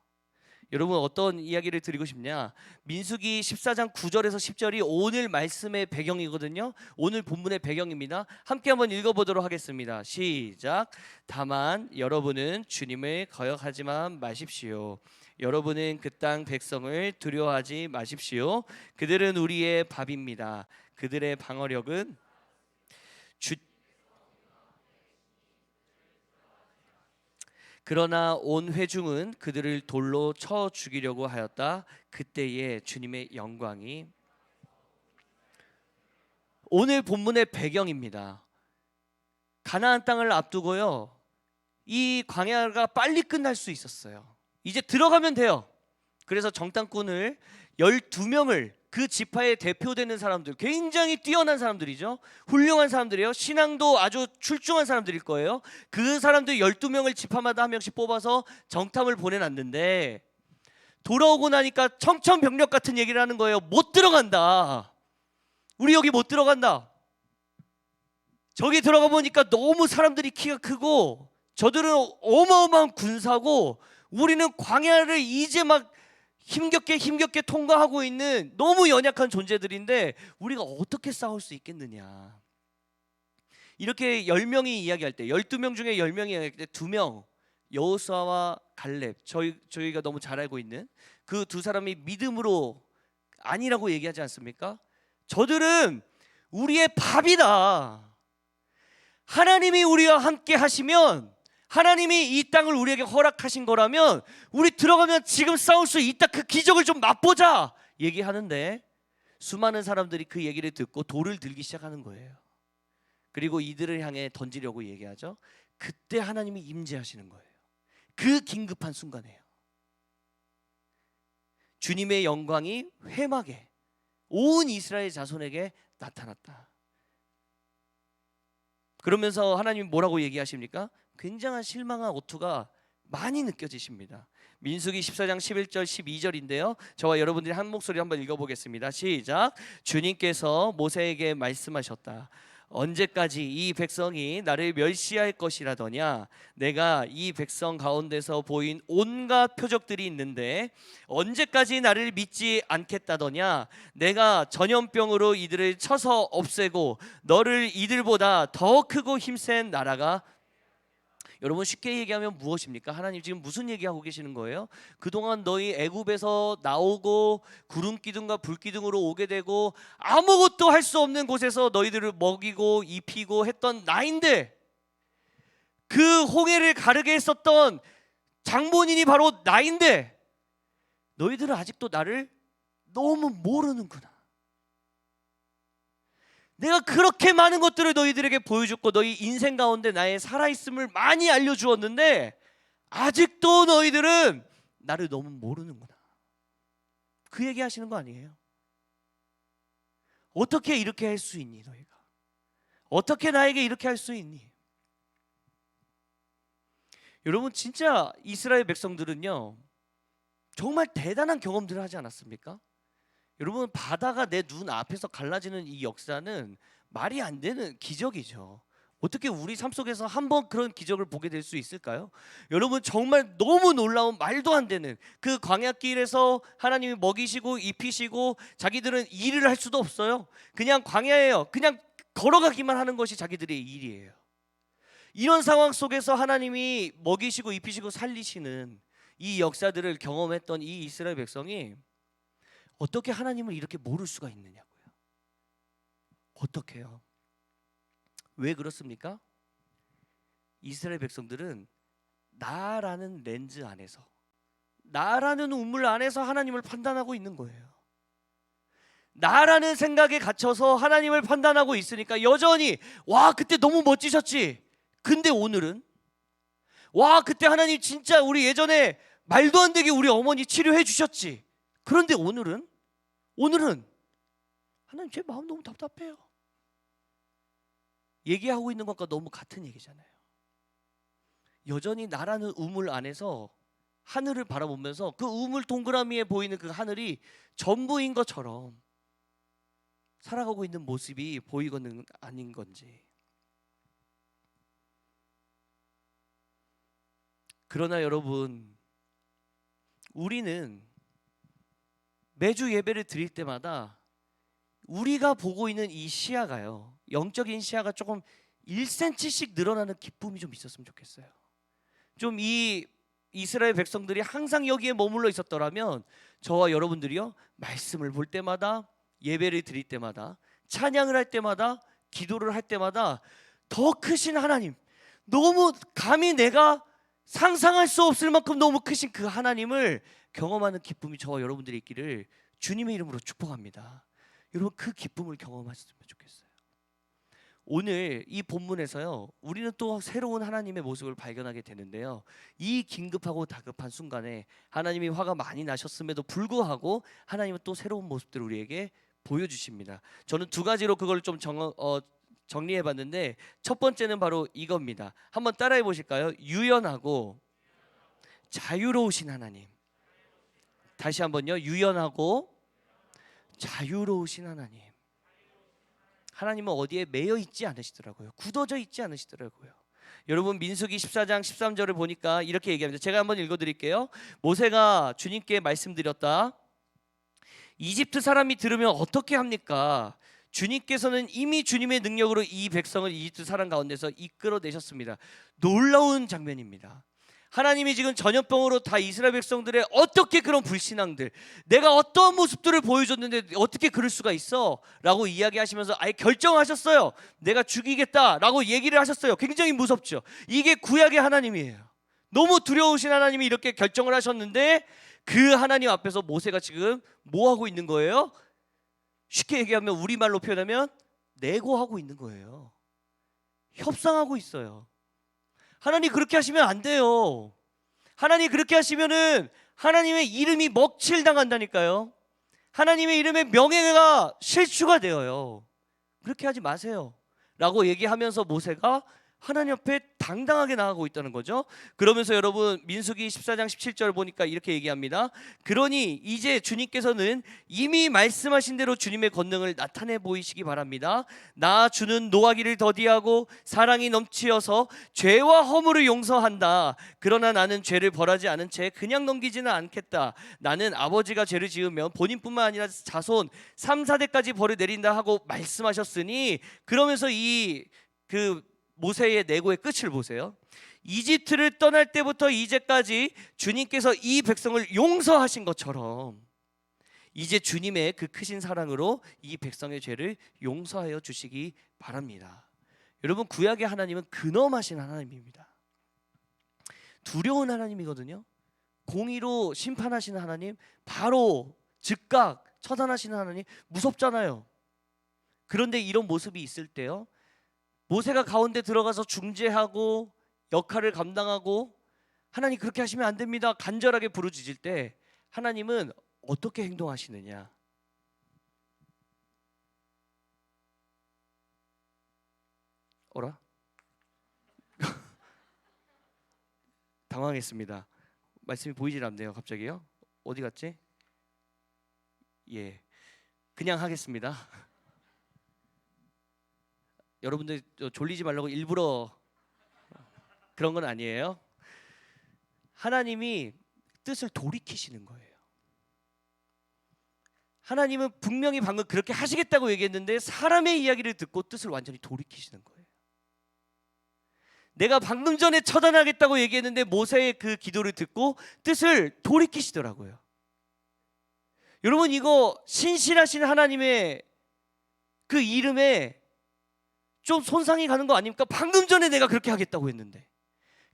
여러분, 어떤 이야기를 드리고 싶냐? 민수기 14장 9절에서 10절이 오늘 말씀의 배경이거든요. 오늘 본문의 배경입니다. 함께 한번 읽어보도록 하겠습니다. 시작. 다만 여러분은 주님을 거역하지만 마십시오. 여러분은 그 땅 백성을 두려워하지 마십시오. 그들은 우리의 밥입니다. 그들의 방어력은 그러나 온 회중은 그들을 돌로 쳐 죽이려고 하였다. 그때에 주님의 영광이. 오늘 본문의 배경입니다. 가나안 땅을 앞두고요, 이 광야가 빨리 끝날 수 있었어요. 이제 들어가면 돼요. 그래서 정탐꾼을 12명을, 그 지파의 대표되는 사람들, 굉장히 뛰어난 사람들이죠. 훌륭한 사람들이에요. 신앙도 아주 출중한 사람들일 거예요. 그 사람들 12명을 지파마다 한 명씩 뽑아서 정탐을 보내놨는데, 돌아오고 나니까 청천벽력 같은 얘기를 하는 거예요. 못 들어간다. 우리 여기 못 들어간다. 저기 들어가 보니까 너무 사람들이 키가 크고 저들은 어마어마한 군사고, 우리는 광야를 이제 막 힘겹게 통과하고 있는 너무 연약한 존재들인데 우리가 어떻게 싸울 수 있겠느냐. 이렇게 10명이 이야기할 때, 12명 중에 10명이 이야기할 때 2명, 여호수아와 갈렙, 저희가 너무 잘 알고 있는 그 두 사람이 믿음으로 아니라고 얘기하지 않습니까? 저들은 우리의 밥이다. 하나님이 우리와 함께 하시면, 하나님이 이 땅을 우리에게 허락하신 거라면 우리 들어가면 지금 싸울 수 있다. 그 기적을 좀 맛보자 얘기하는데, 수많은 사람들이 그 얘기를 듣고 돌을 들기 시작하는 거예요. 그리고 이들을 향해 던지려고 얘기하죠. 그때 하나님이 임재하시는 거예요. 그 긴급한 순간에요. 주님의 영광이 회막에, 온 이스라엘 자손에게 나타났다. 그러면서 하나님이 뭐라고 얘기하십니까? 굉장한 실망한 어투가 많이 느껴지십니다. 민수기 14장 11절 12절인데요. 저와 여러분들이 한 목소리 한번 읽어보겠습니다. 시작. 주님께서 모세에게 말씀하셨다. 언제까지 이 백성이 나를 멸시할 것이라더냐. 내가 이 백성 가운데서 보인 온갖 표적들이 있는데 언제까지 나를 믿지 않겠다더냐. 내가 전염병으로 이들을 쳐서 없애고 너를 이들보다 더 크고 힘센 나라가. 여러분, 쉽게 얘기하면 무엇입니까? 하나님 지금 무슨 얘기하고 계시는 거예요? 그동안 너희 애굽에서 나오고 구름 기둥과 불 기둥으로 오게 되고 아무것도 할 수 없는 곳에서 너희들을 먹이고 입히고 했던 나인데, 그 홍해를 가르게 했었던 장본인이 바로 나인데, 너희들은 아직도 나를 너무 모르는구나. 내가 그렇게 많은 것들을 너희들에게 보여줬고 너희 인생 가운데 나의 살아있음을 많이 알려주었는데 아직도 너희들은 나를 너무 모르는구나. 그 얘기 하시는 거 아니에요? 어떻게 이렇게 할 수 있니 너희가? 어떻게 나에게 이렇게 할 수 있니? 여러분, 진짜 이스라엘 백성들은요, 정말 대단한 경험들을 하지 않았습니까? 여러분, 바다가 내 눈 앞에서 갈라지는 이 역사는 말이 안 되는 기적이죠. 어떻게 우리 삶 속에서 한번 그런 기적을 보게 될 수 있을까요? 여러분, 정말 너무 놀라운, 말도 안 되는 그 광야길에서 하나님이 먹이시고 입히시고, 자기들은 일을 할 수도 없어요. 그냥 광야예요. 그냥 걸어가기만 하는 것이 자기들의 일이에요. 이런 상황 속에서 하나님이 먹이시고 입히시고 살리시는 이 역사들을 경험했던 이 이스라엘 백성이 어떻게 하나님을 이렇게 모를 수가 있느냐고요. 어떻게요? 왜 그렇습니까? 이스라엘 백성들은 나라는 렌즈 안에서, 나라는 우물 안에서 하나님을 판단하고 있는 거예요. 나라는 생각에 갇혀서 하나님을 판단하고 있으니까 여전히 와 그때 너무 멋지셨지. 근데 오늘은 와 그때 하나님 진짜 우리 예전에 말도 안 되게 우리 어머니 치료해 주셨지. 그런데 오늘은 하나님 제 마음 너무 답답해요. 얘기하고 있는 것과 너무 같은 얘기잖아요. 여전히 나라는 우물 안에서 하늘을 바라보면서 그 우물 동그라미에 보이는 그 하늘이 전부인 것처럼 살아가고 있는 모습이 보이거든 아닌 건지. 그러나 여러분, 우리는 매주 예배를 드릴 때마다 우리가 보고 있는 이 시야가요, 영적인 시야가 조금 1cm씩 늘어나는 기쁨이 좀 있었으면 좋겠어요. 좀 이 이스라엘 백성들이 항상 여기에 머물러 있었더라면 저와 여러분들이요, 말씀을 볼 때마다, 예배를 드릴 때마다, 찬양을 할 때마다, 기도를 할 때마다 더 크신 하나님, 너무 감히 내가 상상할 수 없을 만큼 너무 크신 그 하나님을 경험하는 기쁨이 저와 여러분들이 있기를 주님의 이름으로 축복합니다. 여러분, 그 기쁨을 경험하셨으면 좋겠어요. 오늘 이 본문에서요, 우리는 또 새로운 하나님의 모습을 발견하게 되는데요, 이 긴급하고 다급한 순간에 하나님이 화가 많이 나셨음에도 불구하고 하나님은 또 새로운 모습들을 우리에게 보여주십니다. 저는 두 가지로 그걸 좀 정리해봤는데, 첫 번째는 바로 이겁니다. 한번 따라해 보실까요? 유연하고 자유로우신 하나님. 다시 한번요. 유연하고 자유로우신 하나님. 하나님은 어디에 매여 있지 않으시더라고요. 굳어져 있지 않으시더라고요. 여러분, 민수기 14장 13절을 보니까 이렇게 얘기합니다. 제가 한번 읽어드릴게요. 모세가 주님께 말씀드렸다. 이집트 사람이 들으면 어떻게 합니까? 주님께서는 이미 주님의 능력으로 이 백성을 이집트 사람 가운데서 이끌어내셨습니다. 놀라운 장면입니다. 하나님이 지금 전염병으로 다 이스라엘 백성들의 어떻게 그런 불신앙들, 내가 어떤 모습들을 보여줬는데 어떻게 그럴 수가 있어? 라고 이야기하시면서 아예 결정하셨어요. 내가 죽이겠다 라고 얘기를 하셨어요. 굉장히 무섭죠. 이게 구약의 하나님이에요. 너무 두려우신 하나님이 이렇게 결정을 하셨는데, 그 하나님 앞에서 모세가 지금 뭐 하고 있는 거예요? 쉽게 얘기하면, 우리말로 표현하면 내고하고 있는 거예요. 협상하고 있어요. 하나님 그렇게 하시면 안 돼요. 하나님 그렇게 하시면은 하나님의 이름이 먹칠당한다니까요. 하나님의 이름의 명예가 실추가 되어요. 그렇게 하지 마세요 라고 얘기하면서 모세가 하나님 앞에 당당하게 나아가고 있다는 거죠. 그러면서 여러분, 민수기 14장 17절 보니까 이렇게 얘기합니다. 그러니 이제 주님께서는 이미 말씀하신 대로 주님의 권능을 나타내 보이시기 바랍니다. 나 주는 노하기를 더디하고 사랑이 넘치어서 죄와 허물을 용서한다. 그러나 나는 죄를 벌하지 않은 채 그냥 넘기지는 않겠다. 나는 아버지가 죄를 지으면 본인뿐만 아니라 자손 3, 4대까지 벌을 내린다 하고 말씀하셨으니, 그러면서 모세의 내고의 끝을 보세요. 이집트를 떠날 때부터 이제까지 주님께서 이 백성을 용서하신 것처럼 이제 주님의 그 크신 사랑으로 이 백성의 죄를 용서하여 주시기 바랍니다. 여러분, 구약의 하나님은 근엄하신 하나님입니다. 두려운 하나님이거든요. 공의로 심판하시는 하나님, 바로 즉각 처단하시는 하나님, 무섭잖아요. 그런데 이런 모습이 있을 때요, 모세가 가운데 들어가서 중재하고 역할을 감당하고, 하나님 그렇게 하시면 안 됩니다 간절하게 부르짖을 때 하나님은 어떻게 행동하시느냐? 어라? 당황했습니다. 말씀이 보이질 않네요. 갑자기요? 어디 갔지? 예, 그냥 하겠습니다. 여러분들 졸리지 말라고 일부러 그런 건 아니에요. 하나님이 뜻을 돌이키시는 거예요. 하나님은 분명히 방금 그렇게 하시겠다고 얘기했는데 사람의 이야기를 듣고 뜻을 완전히 돌이키시는 거예요. 내가 방금 전에 처단하겠다고 얘기했는데 모세의 그 기도를 듣고 뜻을 돌이키시더라고요. 여러분, 이거 신실하신 하나님의 그 이름에 좀 손상이 가는 거 아닙니까? 방금 전에 내가 그렇게 하겠다고 했는데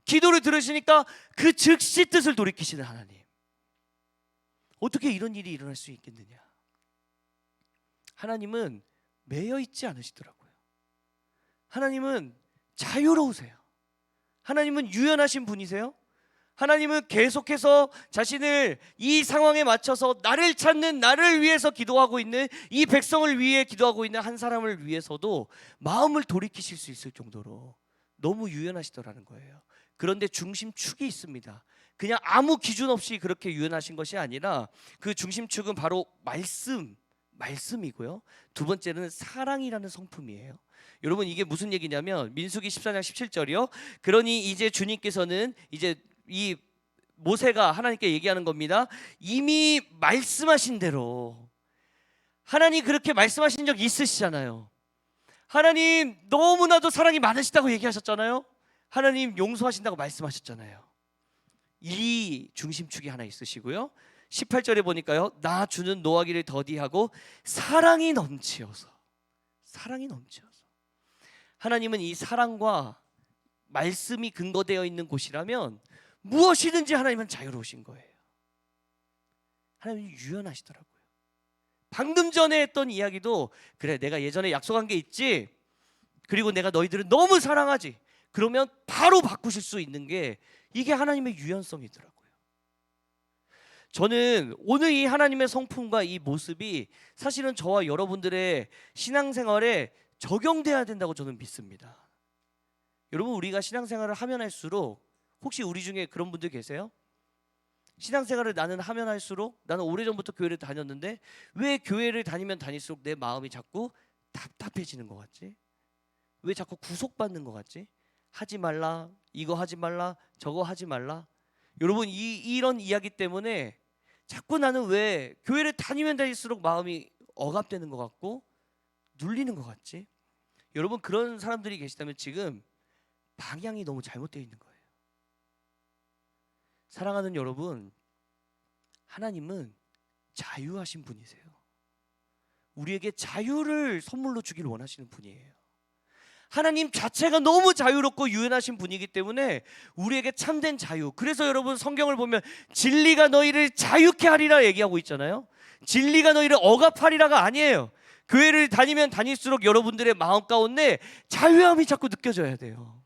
기도를 들으시니까 그 즉시 뜻을 돌이키시는 하나님. 어떻게 이런 일이 일어날 수 있겠느냐? 하나님은 매여 있지 않으시더라고요. 하나님은 자유로우세요. 하나님은 유연하신 분이세요. 하나님은 계속해서 자신을 이 상황에 맞춰서 나를 찾는, 나를 위해서 기도하고 있는, 이 백성을 위해 기도하고 있는 한 사람을 위해서도 마음을 돌이키실 수 있을 정도로 너무 유연하시더라는 거예요. 그런데 중심축이 있습니다. 그냥 아무 기준 없이 그렇게 유연하신 것이 아니라 그 중심축은 바로 말씀이고요. 두 번째는 사랑이라는 성품이에요. 여러분, 이게 무슨 얘기냐면 민수기 14장 17절이요. 그러니 이제 주님께서는 이제 이 모세가 하나님께 얘기하는 겁니다. 이미 말씀하신 대로, 하나님 그렇게 말씀하신 적 있으시잖아요. 하나님 너무나도 사랑이 많으시다고 얘기하셨잖아요. 하나님 용서하신다고 말씀하셨잖아요. 이 중심축이 하나 있으시고요. 18절에 보니까요, 나 주는 노하기를 더디하고 사랑이 넘치어서. 하나님은 이 사랑과 말씀이 근거되어 있는 곳이라면 무엇이든지 하나님은 자유로우신 거예요. 하나님은 유연하시더라고요. 방금 전에 했던 이야기도, 그래 내가 예전에 약속한 게 있지, 그리고 내가 너희들을 너무 사랑하지, 그러면 바로 바꾸실 수 있는 게 이게 하나님의 유연성이더라고요. 저는 오늘 이 하나님의 성품과 이 모습이 사실은 저와 여러분들의 신앙생활에 적용돼야 된다고 저는 믿습니다. 여러분, 우리가 신앙생활을 하면 할수록, 혹시 우리 중에 그런 분들 계세요? 신앙생활을 나는 하면 할수록, 나는 오래전부터 교회를 다녔는데 왜 교회를 다니면 다닐수록 내 마음이 자꾸 답답해지는 것 같지? 왜 자꾸 구속받는 것 같지? 하지 말라, 이거 하지 말라, 저거 하지 말라. 여러분, 이런 이야기 때문에 자꾸 나는 왜 교회를 다니면 다닐수록 마음이 억압되는 것 같고 눌리는 것 같지? 여러분, 그런 사람들이 계시다면 지금 방향이 너무 잘못되어 있는 거예요. 사랑하는 여러분, 하나님은 자유하신 분이세요. 우리에게 자유를 선물로 주길 원하시는 분이에요. 하나님 자체가 너무 자유롭고 유연하신 분이기 때문에 우리에게 참된 자유. 그래서 여러분, 성경을 보면 진리가 너희를 자유케 하리라 얘기하고 있잖아요. 진리가 너희를 억압하리라가 아니에요. 교회를 다니면 다닐수록 여러분들의 마음 가운데 자유함이 자꾸 느껴져야 돼요.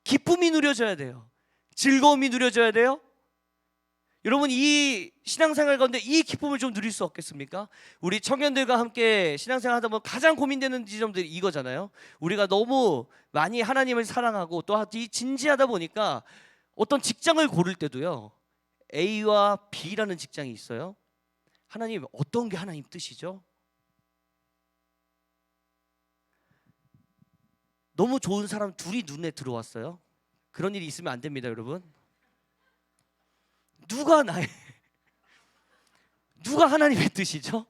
기쁨이 누려져야 돼요. 즐거움이 누려져야 돼요. 여러분, 이 신앙생활 가운데 이 기쁨을 좀 누릴 수 없겠습니까? 우리 청년들과 함께 신앙생활 하다 보면 가장 고민되는 지점들이 이거잖아요. 우리가 너무 많이 하나님을 사랑하고 또 진지하다 보니까 어떤 직장을 고를 때도요, A와 B라는 직장이 있어요. 하나님, 어떤 게 하나님 뜻이죠? 너무 좋은 사람 둘이 눈에 들어왔어요. 그런 일이 있으면 안 됩니다, 여러분. 누가 하나님의 뜻이죠?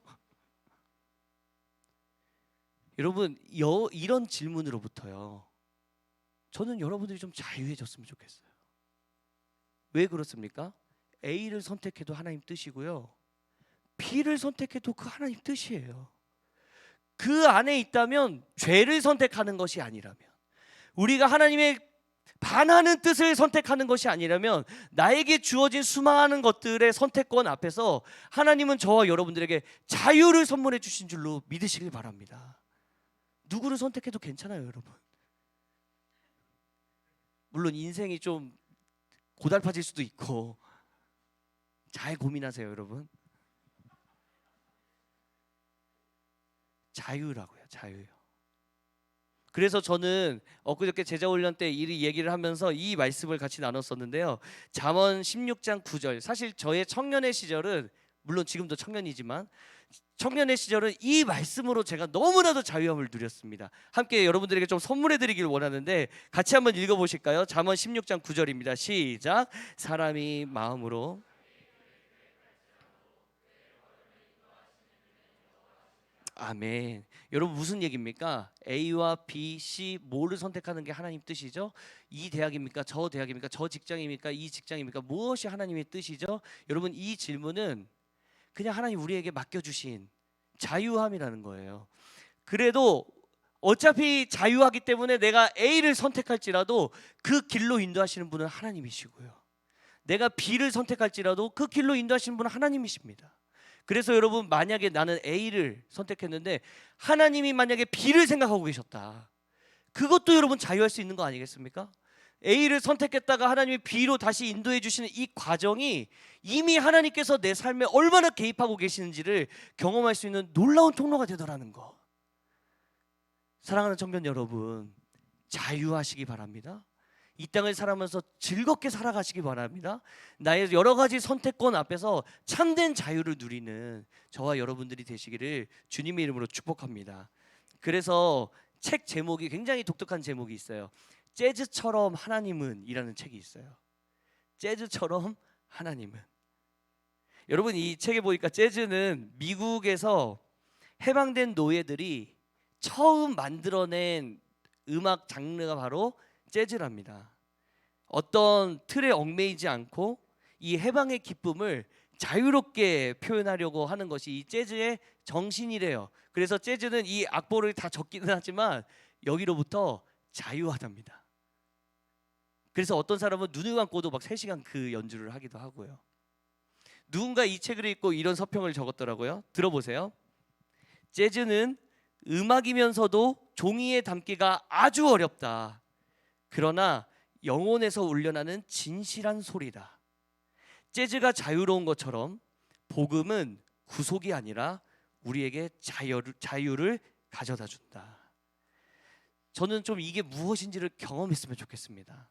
여러분, 이런 질문으로부터요, 저는 여러분들이 좀 자유해졌으면 좋겠어요. 왜 그렇습니까? A를 선택해도 하나님 뜻이고요, B를 선택해도 그 하나님 뜻이에요. 그 안에 있다면, 죄를 선택하는 것이 아니라면, 우리가 하나님의 반하는 뜻을 선택하는 것이 아니라면, 나에게 주어진 수많은 것들의 선택권 앞에서 하나님은 저와 여러분들에게 자유를 선물해 주신 줄로 믿으시길 바랍니다. 누구를 선택해도 괜찮아요, 여러분. 물론 인생이 좀 고달파질 수도 있고, 잘 고민하세요, 여러분. 자유라고요, 자유요. 그래서 저는 엊그저께 제자훈련 때 이 얘기를 하면서 이 말씀을 같이 나눴었는데요. 잠언 16장 9절. 사실 저의 청년의 시절은, 물론 지금도 청년이지만 청년의 시절은 이 말씀으로 제가 너무나도 자유함을 누렸습니다. 함께 여러분들에게 좀 선물해 드리길 원하는데 같이 한번 읽어보실까요? 잠언 16장 9절입니다. 시작. 사람이 마음으로, 아멘. 여러분, 무슨 얘기입니까? A와 B, C 뭐를 선택하는 게 하나님 뜻이죠? 이 대학입니까? 저 대학입니까? 저 직장입니까? 이 직장입니까? 무엇이 하나님의 뜻이죠? 여러분, 이 질문은 그냥 하나님 우리에게 맡겨주신 자유함이라는 거예요. 그래도 어차피 자유하기 때문에 내가 A를 선택할지라도 그 길로 인도하시는 분은 하나님이시고요, 내가 B를 선택할지라도 그 길로 인도하시는 분은 하나님이십니다. 그래서 여러분, 만약에 나는 A를 선택했는데 하나님이 만약에 B를 생각하고 계셨다, 그것도 여러분 자유할 수 있는 거 아니겠습니까? A를 선택했다가 하나님이 B로 다시 인도해 주시는 이 과정이 이미 하나님께서 내 삶에 얼마나 개입하고 계시는지를 경험할 수 있는 놀라운 통로가 되더라는 거. 사랑하는 청년 여러분, 자유하시기 바랍니다. 이 땅을 살아가면서 즐겁게 살아가시기 바랍니다. 나의 여러 가지 선택권 앞에서 참된 자유를 누리는 저와 여러분들이 되시기를 주님의 이름으로 축복합니다. 그래서 책 제목이 굉장히 독특한 제목이 있어요. 재즈처럼 하나님은 이라는 책이 있어요. 재즈처럼 하나님은. 여러분, 이 책에 보니까 재즈는 미국에서 해방된 노예들이 처음 만들어낸 음악 장르가 바로 재즈랍니다. 어떤 틀에 얽매이지 않고 이 해방의 기쁨을 자유롭게 표현하려고 하는 것이 이 재즈의 정신이래요. 그래서 재즈는 이 악보를 다 적기는 하지만 여기로부터 자유하답니다. 그래서 어떤 사람은 눈을 감고도 막 3시간 그 연주를 하기도 하고요. 누군가 이 책을 읽고 이런 서평을 적었더라고요. 들어보세요. 재즈는 음악이면서도 종이에 담기가 아주 어렵다. 그러나 영혼에서 울려나는 진실한 소리다. 재즈가 자유로운 것처럼 복음은 구속이 아니라 우리에게 자유를 가져다 준다. 저는 좀 이게 무엇인지를 경험했으면 좋겠습니다.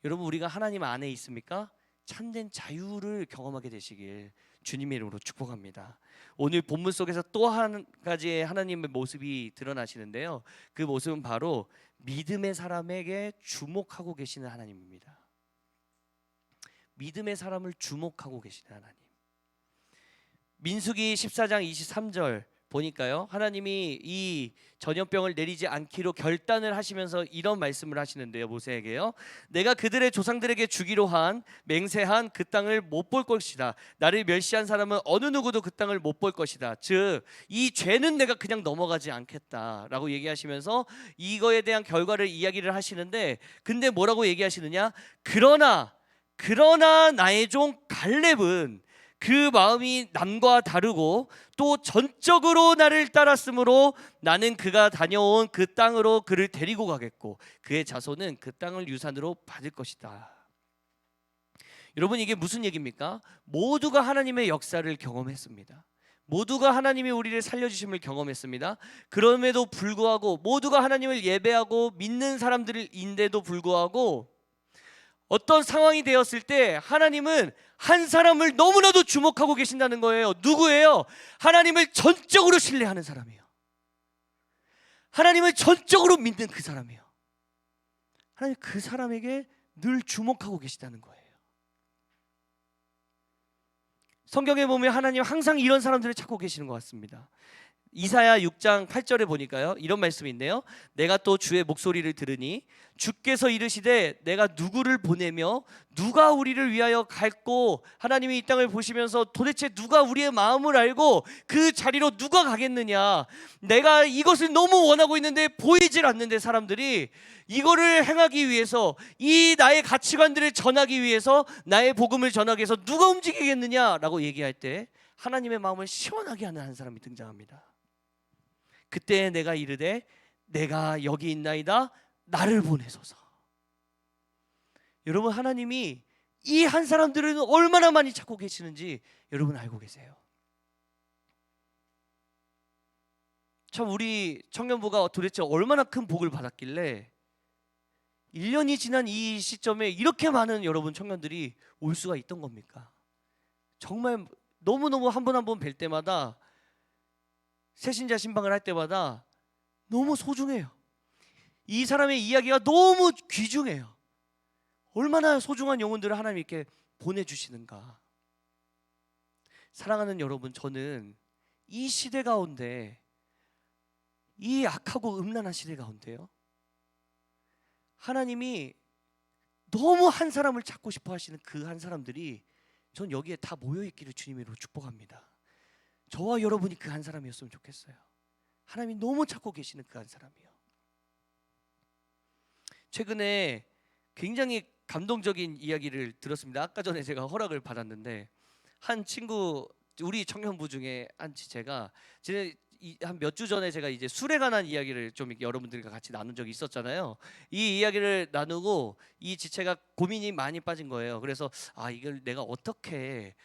여러분, 우리가 하나님 안에 있습니까? 참된 자유를 경험하게 되시길 주님의 이름으로 축복합니다. 오늘 본문 속에서 또 한 가지의 하나님의 모습이 드러나시는데요. 그 모습은 바로 믿음의 사람에게 주목하고 계시는 하나님입니다. 믿음의 사람을 주목하고 계시는 하나님. 민수기 14장 23절 보니까요, 하나님이 이 전염병을 내리지 않기로 결단을 하시면서 이런 말씀을 하시는데요, 모세에게요. 내가 그들의 조상들에게 주기로 한 맹세한 그 땅을 못 볼 것이다. 나를 멸시한 사람은 어느 누구도 그 땅을 못 볼 것이다. 즉, 이 죄는 내가 그냥 넘어가지 않겠다라고 얘기하시면서 이거에 대한 결과를 이야기를 하시는데, 근데 뭐라고 얘기하시느냐? 그러나 나의 종 갈렙은 그 마음이 남과 다르고 또 전적으로 나를 따랐으므로 나는 그가 다녀온 그 땅으로 그를 데리고 가겠고 그의 자손은 그 땅을 유산으로 받을 것이다. 여러분, 이게 무슨 얘기입니까? 모두가 하나님의 역사를 경험했습니다. 모두가 하나님이 우리를 살려주심을 경험했습니다. 그럼에도 불구하고 모두가 하나님을 예배하고 믿는 사람들인데도 불구하고 어떤 상황이 되었을 때 하나님은 한 사람을 너무나도 주목하고 계신다는 거예요. 누구예요? 하나님을 전적으로 신뢰하는 사람이에요. 하나님을 전적으로 믿는 그 사람이에요. 하나님 그 사람에게 늘 주목하고 계시다는 거예요. 성경에 보면 하나님 항상 이런 사람들을 찾고 계시는 것 같습니다. 이사야 6장 8절에 보니까요, 이런 말씀이 있네요. 내가 또 주의 목소리를 들으니 주께서 이르시되 내가 누구를 보내며 누가 우리를 위하여 갈고, 하나님이 이 땅을 보시면서 도대체 누가 우리의 마음을 알고 그 자리로 누가 가겠느냐, 내가 이것을 너무 원하고 있는데 보이질 않는데 사람들이 이거를 행하기 위해서, 이 나의 가치관들을 전하기 위해서, 나의 복음을 전하기 위해서 누가 움직이겠느냐라고 얘기할 때 하나님의 마음을 시원하게 하는 한 사람이 등장합니다. 그때 내가 이르되 내가 여기 있나이다, 나를 보내소서. 여러분, 하나님이 이 한 사람들은 얼마나 많이 찾고 계시는지 여러분 알고 계세요? 참, 우리 청년부가 도대체 얼마나 큰 복을 받았길래 1년이 지난 이 시점에 이렇게 많은 여러분 청년들이 올 수가 있던 겁니까? 정말 너무너무 한 분 한 분 뵐 때마다, 새신자 신방을 할 때마다 너무 소중해요. 이 사람의 이야기가 너무 귀중해요. 얼마나 소중한 영혼들을 하나님이 이렇게 보내주시는가. 사랑하는 여러분, 저는 이 시대 가운데, 이 악하고 음란한 시대 가운데요, 하나님이 너무 한 사람을 찾고 싶어 하시는 그 한 사람들이 전 여기에 다 모여있기를 주님으로 축복합니다. 저와 여러분이 그 한 사람이었으면 좋겠어요. 하나님이 너무 찾고 계시는 그 한 사람이요. 최근에 굉장히 감동적인 이야기를 들었습니다. 아까 전에 제가 허락을 받았는데 한 친구 우리 청년부 중에 한 지체가 한 몇 주 전에 제가 이제 술에 관한 이야기를 좀 이렇게 여러분들과 같이 나눈 적이 있었잖아요. 이 이야기를 나누고 이 지체가 고민이 많이 빠진 거예요. 그래서 이걸 내가 어떻게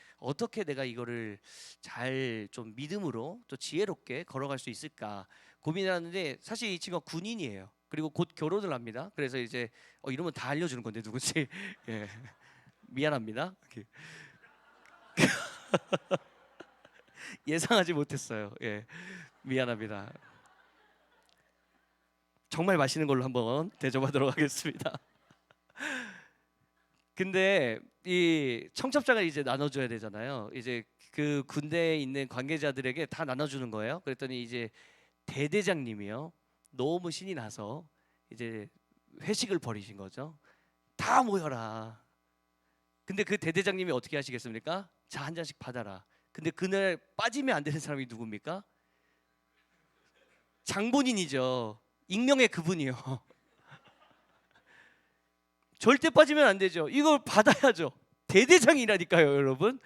내가 이거를 잘 좀 믿음으로 또 지혜롭게 걸어갈 수 있을까 고민을 하는데, 사실 이 친구가 군인이에요. 그리고 곧 결혼을 합니다. 그래서 이제 이러면 다 알려주는 건데 누군지 예. 미안합니다. 예상하지 못했어요. 예. 미안합니다. 정말 맛있는 걸로 한번 대접하도록 하겠습니다. 근데 이 청첩장을 이제 나눠줘야 되잖아요. 이제 그 군대에 있는 관계자들에게 다 나눠주는 거예요. 그랬더니 이제 대대장님이요, 너무 신이 나서 이제 회식을 벌이신 거죠. 다 모여라. 근데 그 대대장님이 어떻게 하시겠습니까? 자, 한 잔씩 받아라. 근데 그날 빠지면 안 되는 사람이 누굽니까? 장본인이죠. 익명의 그분이요. 절대 빠지면 안 되죠. 이걸 받아야죠. 대대장이라니까요, 여러분.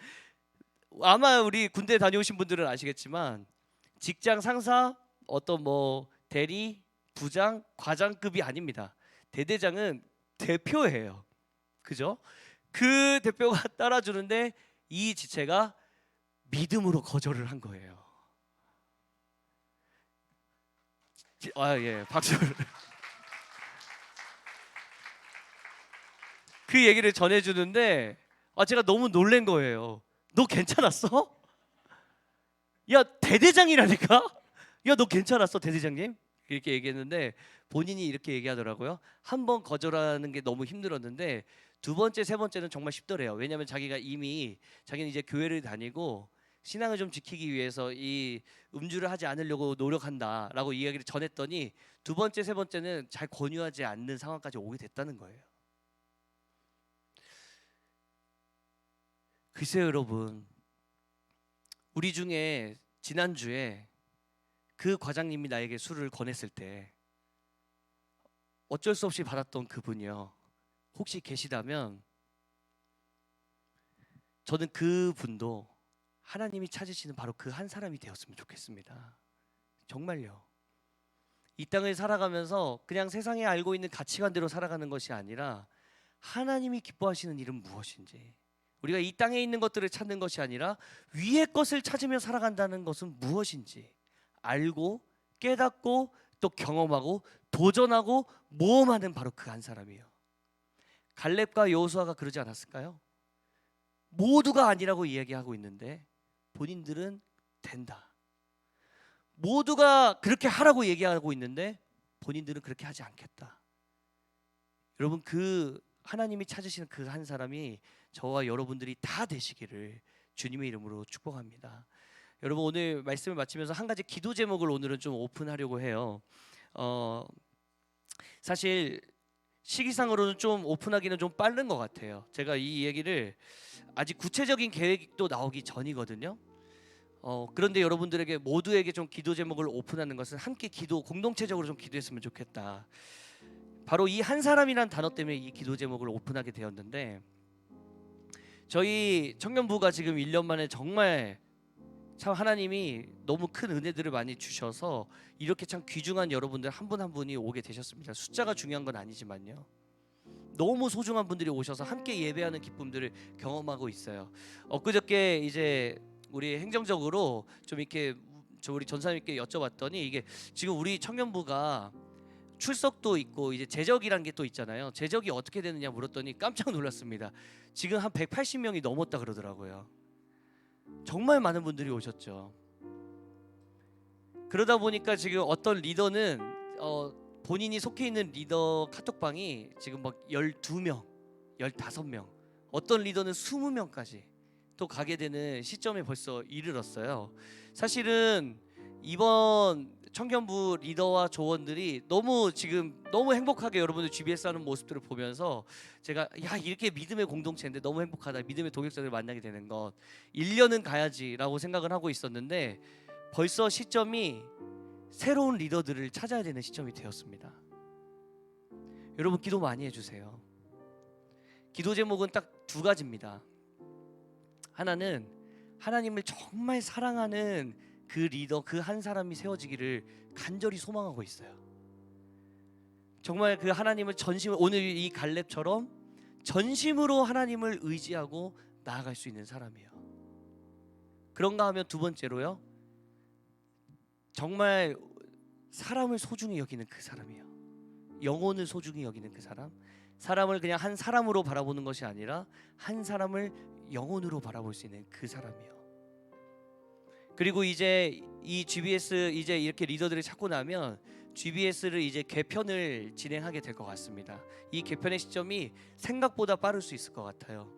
아마 우리 군대 다녀오신 분들은 아시겠지만 직장 상사, 어떤 뭐 대리, 부장, 과장급이 아닙니다. 대대장은 대표예요. 그죠? 그 대표가 따라주는데 이 지체가 믿음으로 거절을 한 거예요. 예, 박수를. 그 얘기를 전해주는데 제가 너무 놀란 거예요. 너 괜찮았어? 야, 대대장이라니까? 야, 너 괜찮았어, 대대장님? 이렇게 얘기했는데 본인이 이렇게 얘기하더라고요. 한 번 거절하는 게 너무 힘들었는데 두 번째, 세 번째는 정말 쉽더래요. 왜냐하면 자기는 이제 교회를 다니고 신앙을 좀 지키기 위해서 이 음주를 하지 않으려고 노력한다라고 이야기를 전했더니 두 번째, 세 번째는 잘 권유하지 않는 상황까지 오게 됐다는 거예요. 글쎄요, 여러분, 우리 중에 지난주에 그 과장님이 나에게 술을 권했을 때 어쩔 수 없이 받았던 그분이요, 혹시 계시다면 저는 그분도 하나님이 찾으시는 바로 그 한 사람이 되었으면 좋겠습니다. 정말요. 이 땅을 살아가면서 그냥 세상에 알고 있는 가치관대로 살아가는 것이 아니라 하나님이 기뻐하시는 일은 무엇인지, 우리가 이 땅에 있는 것들을 찾는 것이 아니라 위의 것을 찾으며 살아간다는 것은 무엇인지 알고 깨닫고 또 경험하고 도전하고 모험하는 바로 그 한 사람이에요. 갈렙과 여호수아가 그러지 않았을까요? 모두가 아니라고 이야기하고 있는데 본인들은 된다. 모두가 그렇게 하라고 얘기하고 있는데 본인들은 그렇게 하지 않겠다. 여러분, 그 하나님이 찾으시는 그 한 사람이 저와 여러분들이 다 되시기를 주님의 이름으로 축복합니다. 여러분, 오늘 말씀을 마치면서 한 가지 기도 제목을 오늘은 좀 오픈하려고 해요. 사실 시기상으로는 좀 오픈하기는 좀 빠른 것 같아요. 제가 이 얘기를 아직 구체적인 계획도 나오기 전이거든요. 그런데 여러분들에게 모두에게 좀 기도 제목을 오픈하는 것은 함께 공동체적으로 좀 기도했으면 좋겠다. 바로 이 한 사람이란 단어 때문에 이 기도 제목을 오픈하게 되었는데, 저희 청년부가 지금 1년 만에 정말 참 하나님이 너무 큰 은혜들을 많이 주셔서 이렇게 참 귀중한 여러분들 한 분 한 분이 오게 되셨습니다. 숫자가 중요한 건 아니지만요, 너무 소중한 분들이 오셔서 함께 예배하는 기쁨들을 경험하고 있어요. 엊그저께 이제 우리 행정적으로 좀 이렇게 우리 전사님께 여쭤봤더니 이게 지금 우리 청년부가 출석도 있고 이제 재적이란 게 또 있잖아요. 재적이 어떻게 되느냐 물었더니 깜짝 놀랐습니다. 지금 한 180명이 넘었다 그러더라고요. 정말 많은 분들이 오셨죠. 그러다 보니까 지금 어떤 리더는 본인이 속해 있는 리더 카톡방이 지금 막 12명, 15명, 어떤 리더는 20명까지 또 가게 되는 시점에 벌써 이르렀어요. 사실은 이번 청년부 리더와 조원들이 너무 행복하게 여러분들 GBS 하는 모습들을 보면서 제가 이렇게 믿음의 공동체인데 너무 행복하다, 믿음의 동역자들을 만나게 되는 것, 1년은 가야지라고 생각을 하고 있었는데 벌써 시점이 새로운 리더들을 찾아야 되는 시점이 되었습니다. 여러분, 기도 많이 해주세요. 기도 제목은 딱 두 가지입니다. 하나는 하나님을 정말 사랑하는 그 리더, 그 한 사람이 세워지기를 간절히 소망하고 있어요. 정말 그 하나님을 전심으로, 오늘 이 갈렙처럼 전심으로 하나님을 의지하고 나아갈 수 있는 사람이에요. 그런가 하면 두 번째로요, 정말 사람을 소중히 여기는 그 사람이에요. 영혼을 소중히 여기는 그 사람. 사람을 그냥 한 사람으로 바라보는 것이 아니라 한 사람을 영혼으로 바라볼 수 있는 그 사람이에요. 그리고 이제 이 GBS 이제 이렇게 리더들을 찾고 나면 GBS를 이제 개편을 진행하게 될 것 같습니다. 이 개편의 시점이 생각보다 빠를 수 있을 것 같아요.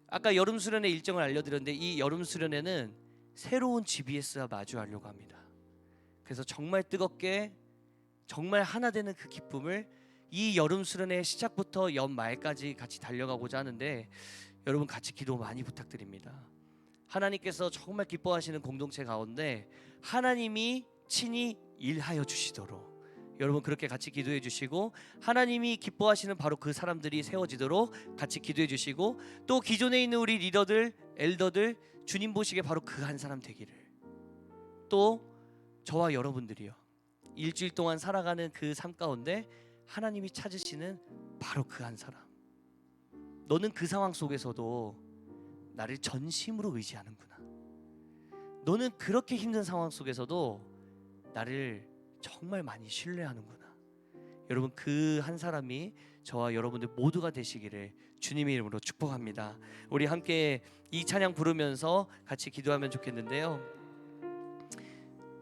아까 여름 수련회 일정을 알려드렸는데 이 여름 수련회는 새로운 GBS와 마주하려고 합니다. 그래서 정말 뜨겁게 정말 하나 되는 그 기쁨을 이 여름 수련회 시작부터 연말까지 같이 달려가고자 하는데 여러분 같이 기도 많이 부탁드립니다. 하나님께서 정말 기뻐하시는 공동체 가운데 하나님이 친히 일하여 주시도록 여러분 그렇게 같이 기도해 주시고, 하나님이 기뻐하시는 바로 그 사람들이 세워지도록 같이 기도해 주시고, 또 기존에 있는 우리 리더들, 엘더들 주님 보시기에 바로 그 한 사람 되기를, 또 저와 여러분들이요 일주일 동안 살아가는 그 삶 가운데 하나님이 찾으시는 바로 그 한 사람, 너는 그 상황 속에서도 나를 전심으로 의지하는구나, 너는 그렇게 힘든 상황 속에서도 나를 정말 많이 신뢰하는구나. 여러분 그 한 사람이 저와 여러분들 모두가 되시기를 주님의 이름으로 축복합니다. 우리 함께 이 찬양 부르면서 같이 기도하면 좋겠는데요,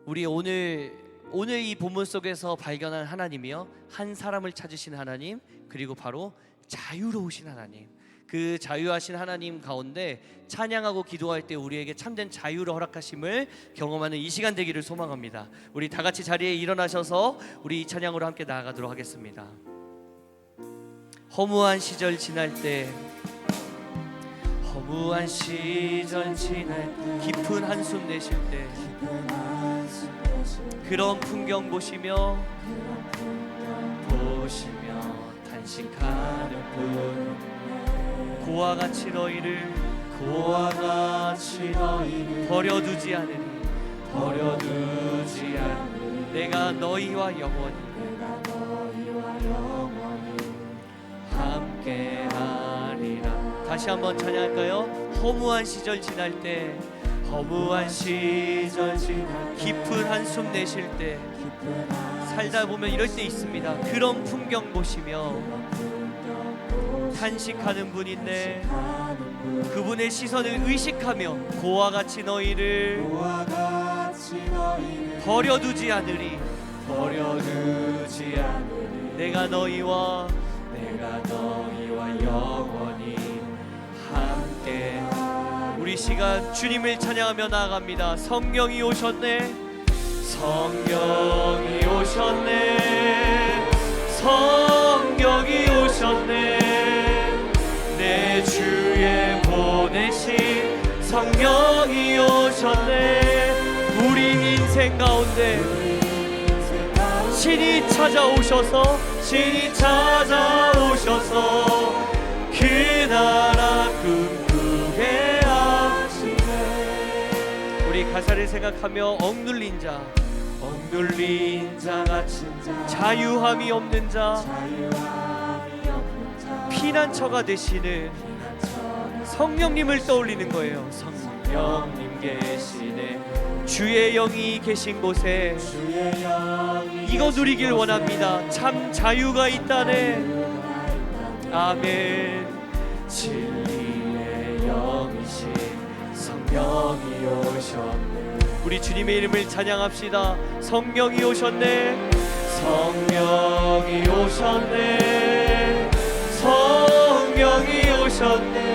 우리 오늘 이 본문 속에서 발견한 하나님이요, 한 사람을 찾으신 하나님, 그리고 바로 자유로우신 하나님, 그 자유하신 하나님 가운데 찬양하고 기도할 때 우리에게 참된 자유를 허락하심을 경험하는 이 시간 되기를 소망합니다. 우리 다 같이 자리에 일어나셔서 우리 이 찬양으로 함께 나아가도록 하겠습니다. 허무한 시절 지날 때, 허무한 시절 지날 때, 깊은 한숨 내쉴 때, 그런 풍경 보시며 단식하는 분, 고와 같이 너희를 버려두지 않으니 내가 너희와 영원히 함께하리라. 다시 한번 찬양할까요? 허무한 시절 지날 때, 깊은 한숨 내쉴 때, 살다 보면 이럴 때 있습니다. 그런 풍경 보시며 탄식하는 분인데 그분의 시선을 의식하며 고와 같이 너희를 버려두지 않으리, 내가 너희와 영원히 함께. 우리 시간 주님을 찬양하며 나아갑니다. 성령이 오셨네, 성령이 오셨네, 성령이 오셨네, 내 주에 보내신 성령이 오셨네. 우리 인생 가운데 신이 찾아오셔서 그 나라 꿈꾸게 하시네. 우리 가사를 생각하며 억눌린 자 같은 자, 자유함이 없는 자, 피난처가 되시는 성령님을 떠올리는 거예요. 성령님 계시네, 주의 영이 계신 곳에 이거 누리길 원합니다. 참 자유가 있다네. 아멘. 진리의 영이신 성령이 오셨네. 우리 주님의 이름을 찬양합시다. 성령이 오셨네, 성령이 오셨네, 성령이 오셨네,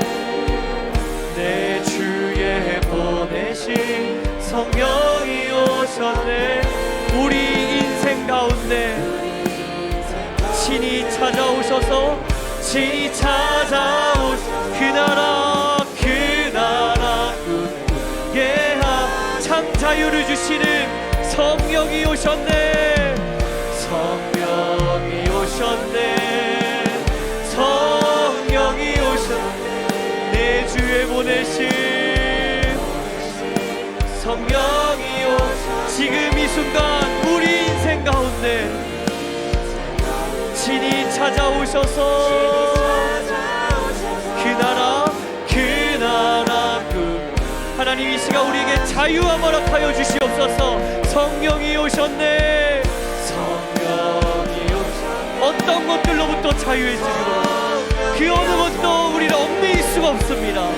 내 주에 보내신 성령이 오셨네. 우리 인생 가운데 신이 찾아오셔서 그 나라 꿈꾸게 함. 참 자유를 주시는 성령이 오셨네, 성령이 오셨네, 성령이 보내신 성령이요 지금 이 순간 우리 인생 가운데 친히 찾아오셔서 그 나라 하나님 이 시간 우리에게 자유함 허락하여 주시옵소서. 성령이 오셨네. 성령이 오셨네. 어떤 것들로부터 자유해지고 그 어느 것도 우리를 얽매일 수가 없습니다.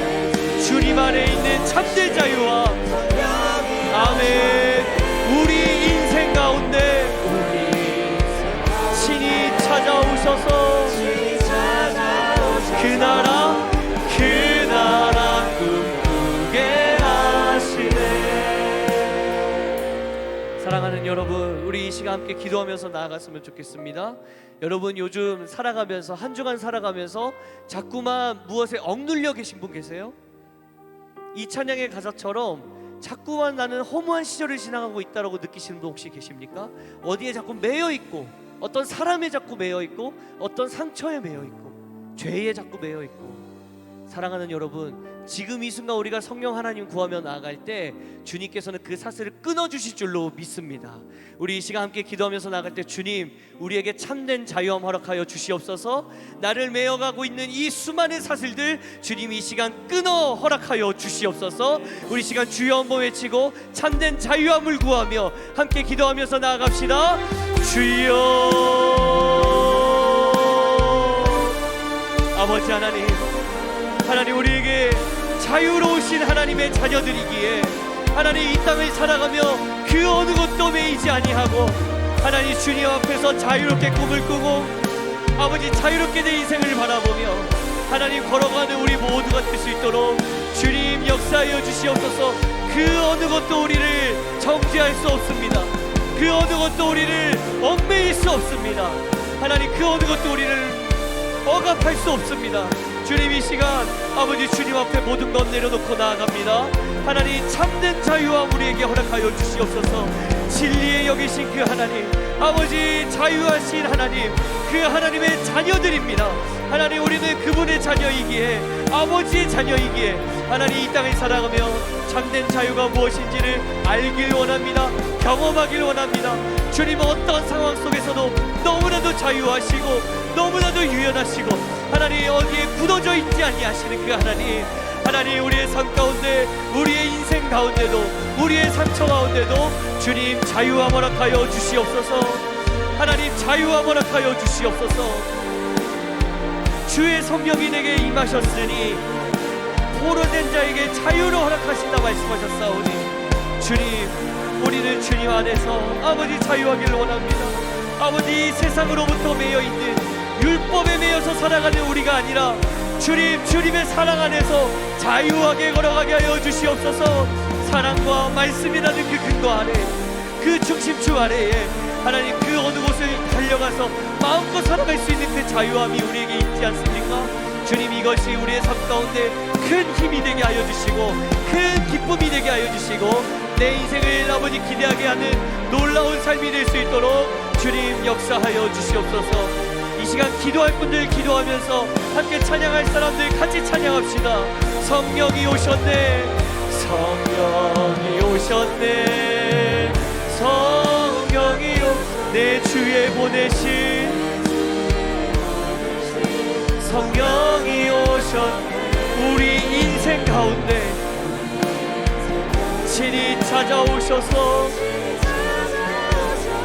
주님 안에 있는 참된 자유와 아멘. 우리 인생 가운데 친히 찾아오셔서 그 나라 꿈꾸게 하시네. 사랑하는 여러분, 우리 이 시간 함께 기도하면서 나아갔으면 좋겠습니다. 여러분 요즘 살아가면서 한 주간 살아가면서 자꾸만 무엇에 억눌려 계신 분 계세요? 이 찬양의 가사처럼 자꾸만 나는 허무한 시절을 지나가고 있다라고 느끼시는 분 혹시 계십니까? 어디에 자꾸 매여 있고 어떤 사람에 자꾸 매여 있고 어떤 상처에 매여 있고 죄에 자꾸 매여 있고. 사랑하는 여러분, 지금 이 순간 우리가 성령 하나님 구하며 나아갈 때 주님께서는 그 사슬을 끊어주실 줄로 믿습니다. 우리 이 시간 함께 기도하면서 나아갈 때 주님 우리에게 참된 자유함 허락하여 주시옵소서. 나를 메어가고 있는 이 수많은 사슬들 주님 이 시간 끊어 허락하여 주시옵소서. 우리 시간 주여 한번 외치고 참된 자유함을 구하며 함께 기도하면서 나아갑시다. 주여. 아버지 하나님, 하나님 우리에게 자유로우신 하나님의 자녀들이기에 하나님 이 땅을 살아가며 그 어느 것도 매이지 아니하고 하나님 주님 앞에서 자유롭게 꿈을 꾸고 아버지 자유롭게 내 인생을 바라보며 하나님 걸어가는 우리 모두가 될 수 있도록 주님 역사하여 주시옵소서. 그 어느 것도 우리를 정죄할 수 없습니다. 그 어느 것도 우리를 얽매일 수 없습니다. 하나님 그 어느 것도 우리를 억압할 수 없습니다. 주님 이 시간 아버지 주님 앞에 모든 것 내려놓고 나아갑니다. 하나님 참된 자유함 우리에게 허락하여 주시옵소서. 진리에 여기신 그 하나님, 아버지 자유하신 하나님, 그 하나님의 자녀들입니다. 하나님 우리는 그분의 자녀이기에 아버지의 자녀이기에 하나님 이 땅을 살아가며 참된 자유가 무엇인지를 알길 원합니다. 경험하길 원합니다. 주님은 어떤 상황 속에서도 너무나도 자유하시고 너무나도 유연하시고 하나님 어디에 굳어져 있지 아니하시는 그 하나님, 하나님 우리의 삶 가운데 우리의 인생 가운데도 우리의 상처 가운데도 주님 자유함 허락하여 주시옵소서. 하나님 자유함 허락하여 주시옵소서. 주의 성령이 내게 임하셨으니 포로된 자에게 자유를 허락하신다 말씀하셨사오니 주님 우리는 주님 안에서 아버지 자유하기를 원합니다. 아버지 이 세상으로부터 매여있는 율법에 매여서 살아가는 우리가 아니라 주님의 사랑 안에서 자유하게 걸어가게 하여 주시옵소서. 사랑과 말씀이라는 그 근거 아래 그 중심축 아래에 하나님 그 어느 곳을 달려가서 마음껏 살아갈 수 있는 그 자유함이 우리에게 있지 않습니까? 주님 이것이 우리의 삶 가운데 큰 힘이 되게 하여 주시고 큰 기쁨이 되게 하여 주시고 내 인생을 아버지 기대하게 하는 놀라운 삶이 될 수 있도록 주님 역사하여 주시옵소서. 이 시간 기도할 분들 기도하면서 함께 찬양할 사람들 같이 찬양합시다. 성령이 오셨네, 성령이 오셨네, 성령이 내 주에 보내신 성령이 오셨네. 우리 인생 가운데 친히 찾아오셔서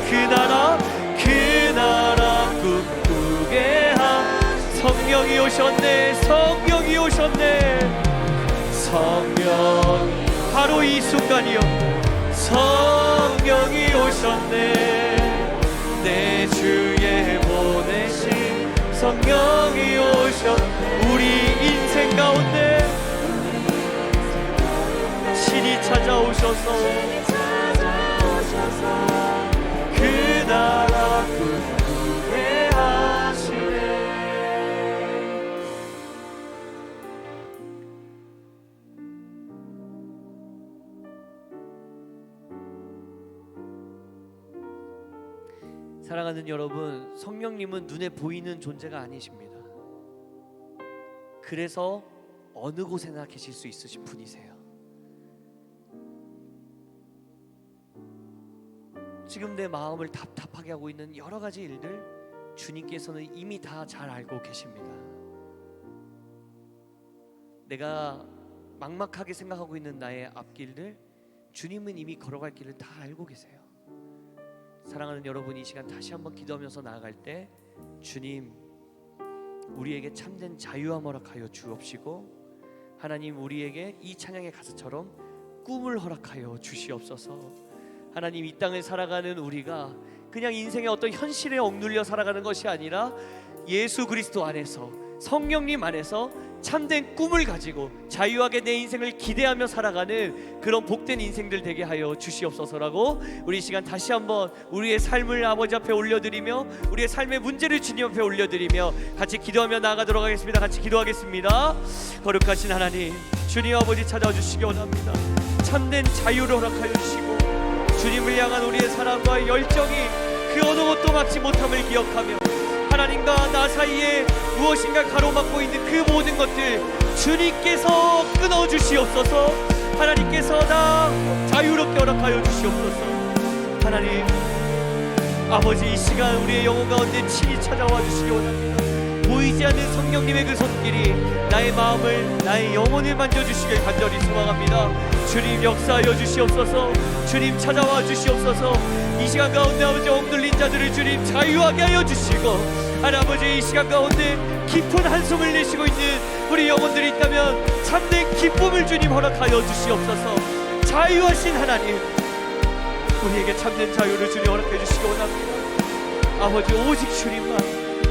그 나라 꿈꾸게 한 성령이 오셨네, 성령이 오셨네, 성령이 바로 이 순간이요. 성령이 오셨네, 내 주에 보내신 성령이 오셨네. 우리 인생 가운데 친히 찾아오셔서 그 나라 꿈꾸게 하시네. 사랑하는 여러분, 성령님은 눈에 보이는 존재가 아니십니다. 그래서 어느 곳에나 계실 수 있으신 분이세요. 지금 내 마음을 답답하게 하고 있는 여러 가지 일들 주님께서는 이미 다 잘 알고 계십니다. 내가 막막하게 생각하고 있는 나의 앞길들 주님은 이미 걸어갈 길을 다 알고 계세요. 사랑하는 여러분, 이 시간 다시 한번 기도하면서 나아갈 때 주님, 우리에게 참된 자유함 허락하여 주옵시고, 하나님 우리에게 이 찬양의 가사처럼 꿈을 허락하여 주시옵소서. 하나님, 이 땅을 살아가는 우리가 그냥 인생의 어떤 현실에 억눌려 살아가는 것이 아니라 예수 그리스도 안에서, 성령님 안에서 참된 꿈을 가지고 자유하게 내 인생을 기대하며 살아가는 그런 복된 인생들 되게 하여 주시옵소서라고 우리 이 시간 다시 한번 우리의 삶을 아버지 앞에 올려드리며 우리의 삶의 문제를 주님 앞에 올려드리며 같이 기도하며 나아가도록 하겠습니다. 같이 기도하겠습니다. 거룩하신 하나님, 주님 아버지 찾아와 주시기 원합니다. 참된 자유를 허락하여 주시고 주님을 향한 우리의 사랑과 열정이 그 어느 것도 막지 못함을 기억하며 하나님과 나 사이에 무엇인가 가로막고 있는 그 모든 것들 주님께서 끊어주시옵소서. 하나님께서 다 자유롭게 허락하여 주시옵소서. 하나님 아버지, 이 시간 우리의 영혼 가운데 친히 찾아와 주시기 원합니다. 보이지 않는 성령님의 그 손길이 나의 마음을, 나의 영혼을 만져주시길 간절히 소망합니다. 주님 역사하여 주시옵소서. 주님 찾아와 주시옵소서. 이 시간 가운데 아버지 억눌린 자들을 주님 자유하게 하여 주시고, 하나님 아버지, 이 시간 가운데 깊은 한숨을 내쉬고 있는 우리 영혼들이 있다면 참된 기쁨을 주님 허락하여 주시옵소서. 자유하신 하나님, 우리에게 참된 자유를 주님 허락해 주시기 원합니다. 아버지, 오직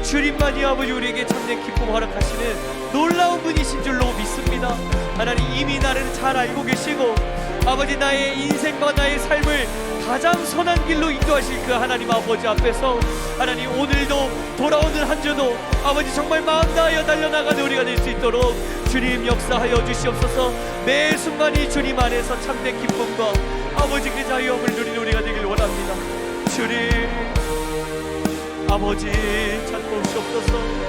주님만이 아버지 우리에게 참된 기쁨 허락하시는 놀라운 분이신 줄로 믿습니다. 하나님, 이미 나를 잘 알고 계시고 아버지 나의 인생과 나의 삶을 가장 선한 길로 인도하실 그 하나님 아버지 앞에서 하나님, 오늘도 돌아오는 한 주도 아버지 정말 마음 다하여 달려나가는 우리가 될 수 있도록 주님 역사하여 주시옵소서. 매 순간이 주님 안에서 참된 기쁨과 아버지 그 자유함을 누리는 우리가 되길 원합니다. 주님 아버지 찾아오시옵소서.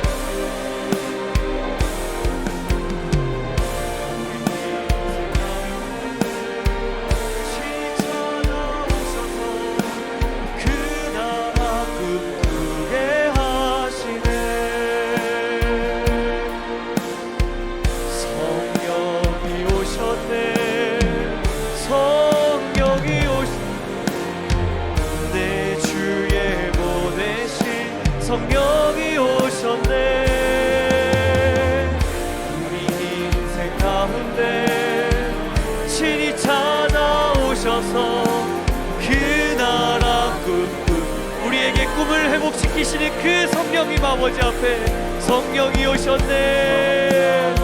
성령이 오셨네. 우리 인생 가운데 친히 찾아오셔서 그 나라 우리에게 꿈을 회복시키시는 그 성령님 아버지 앞에 성령이 오셨네.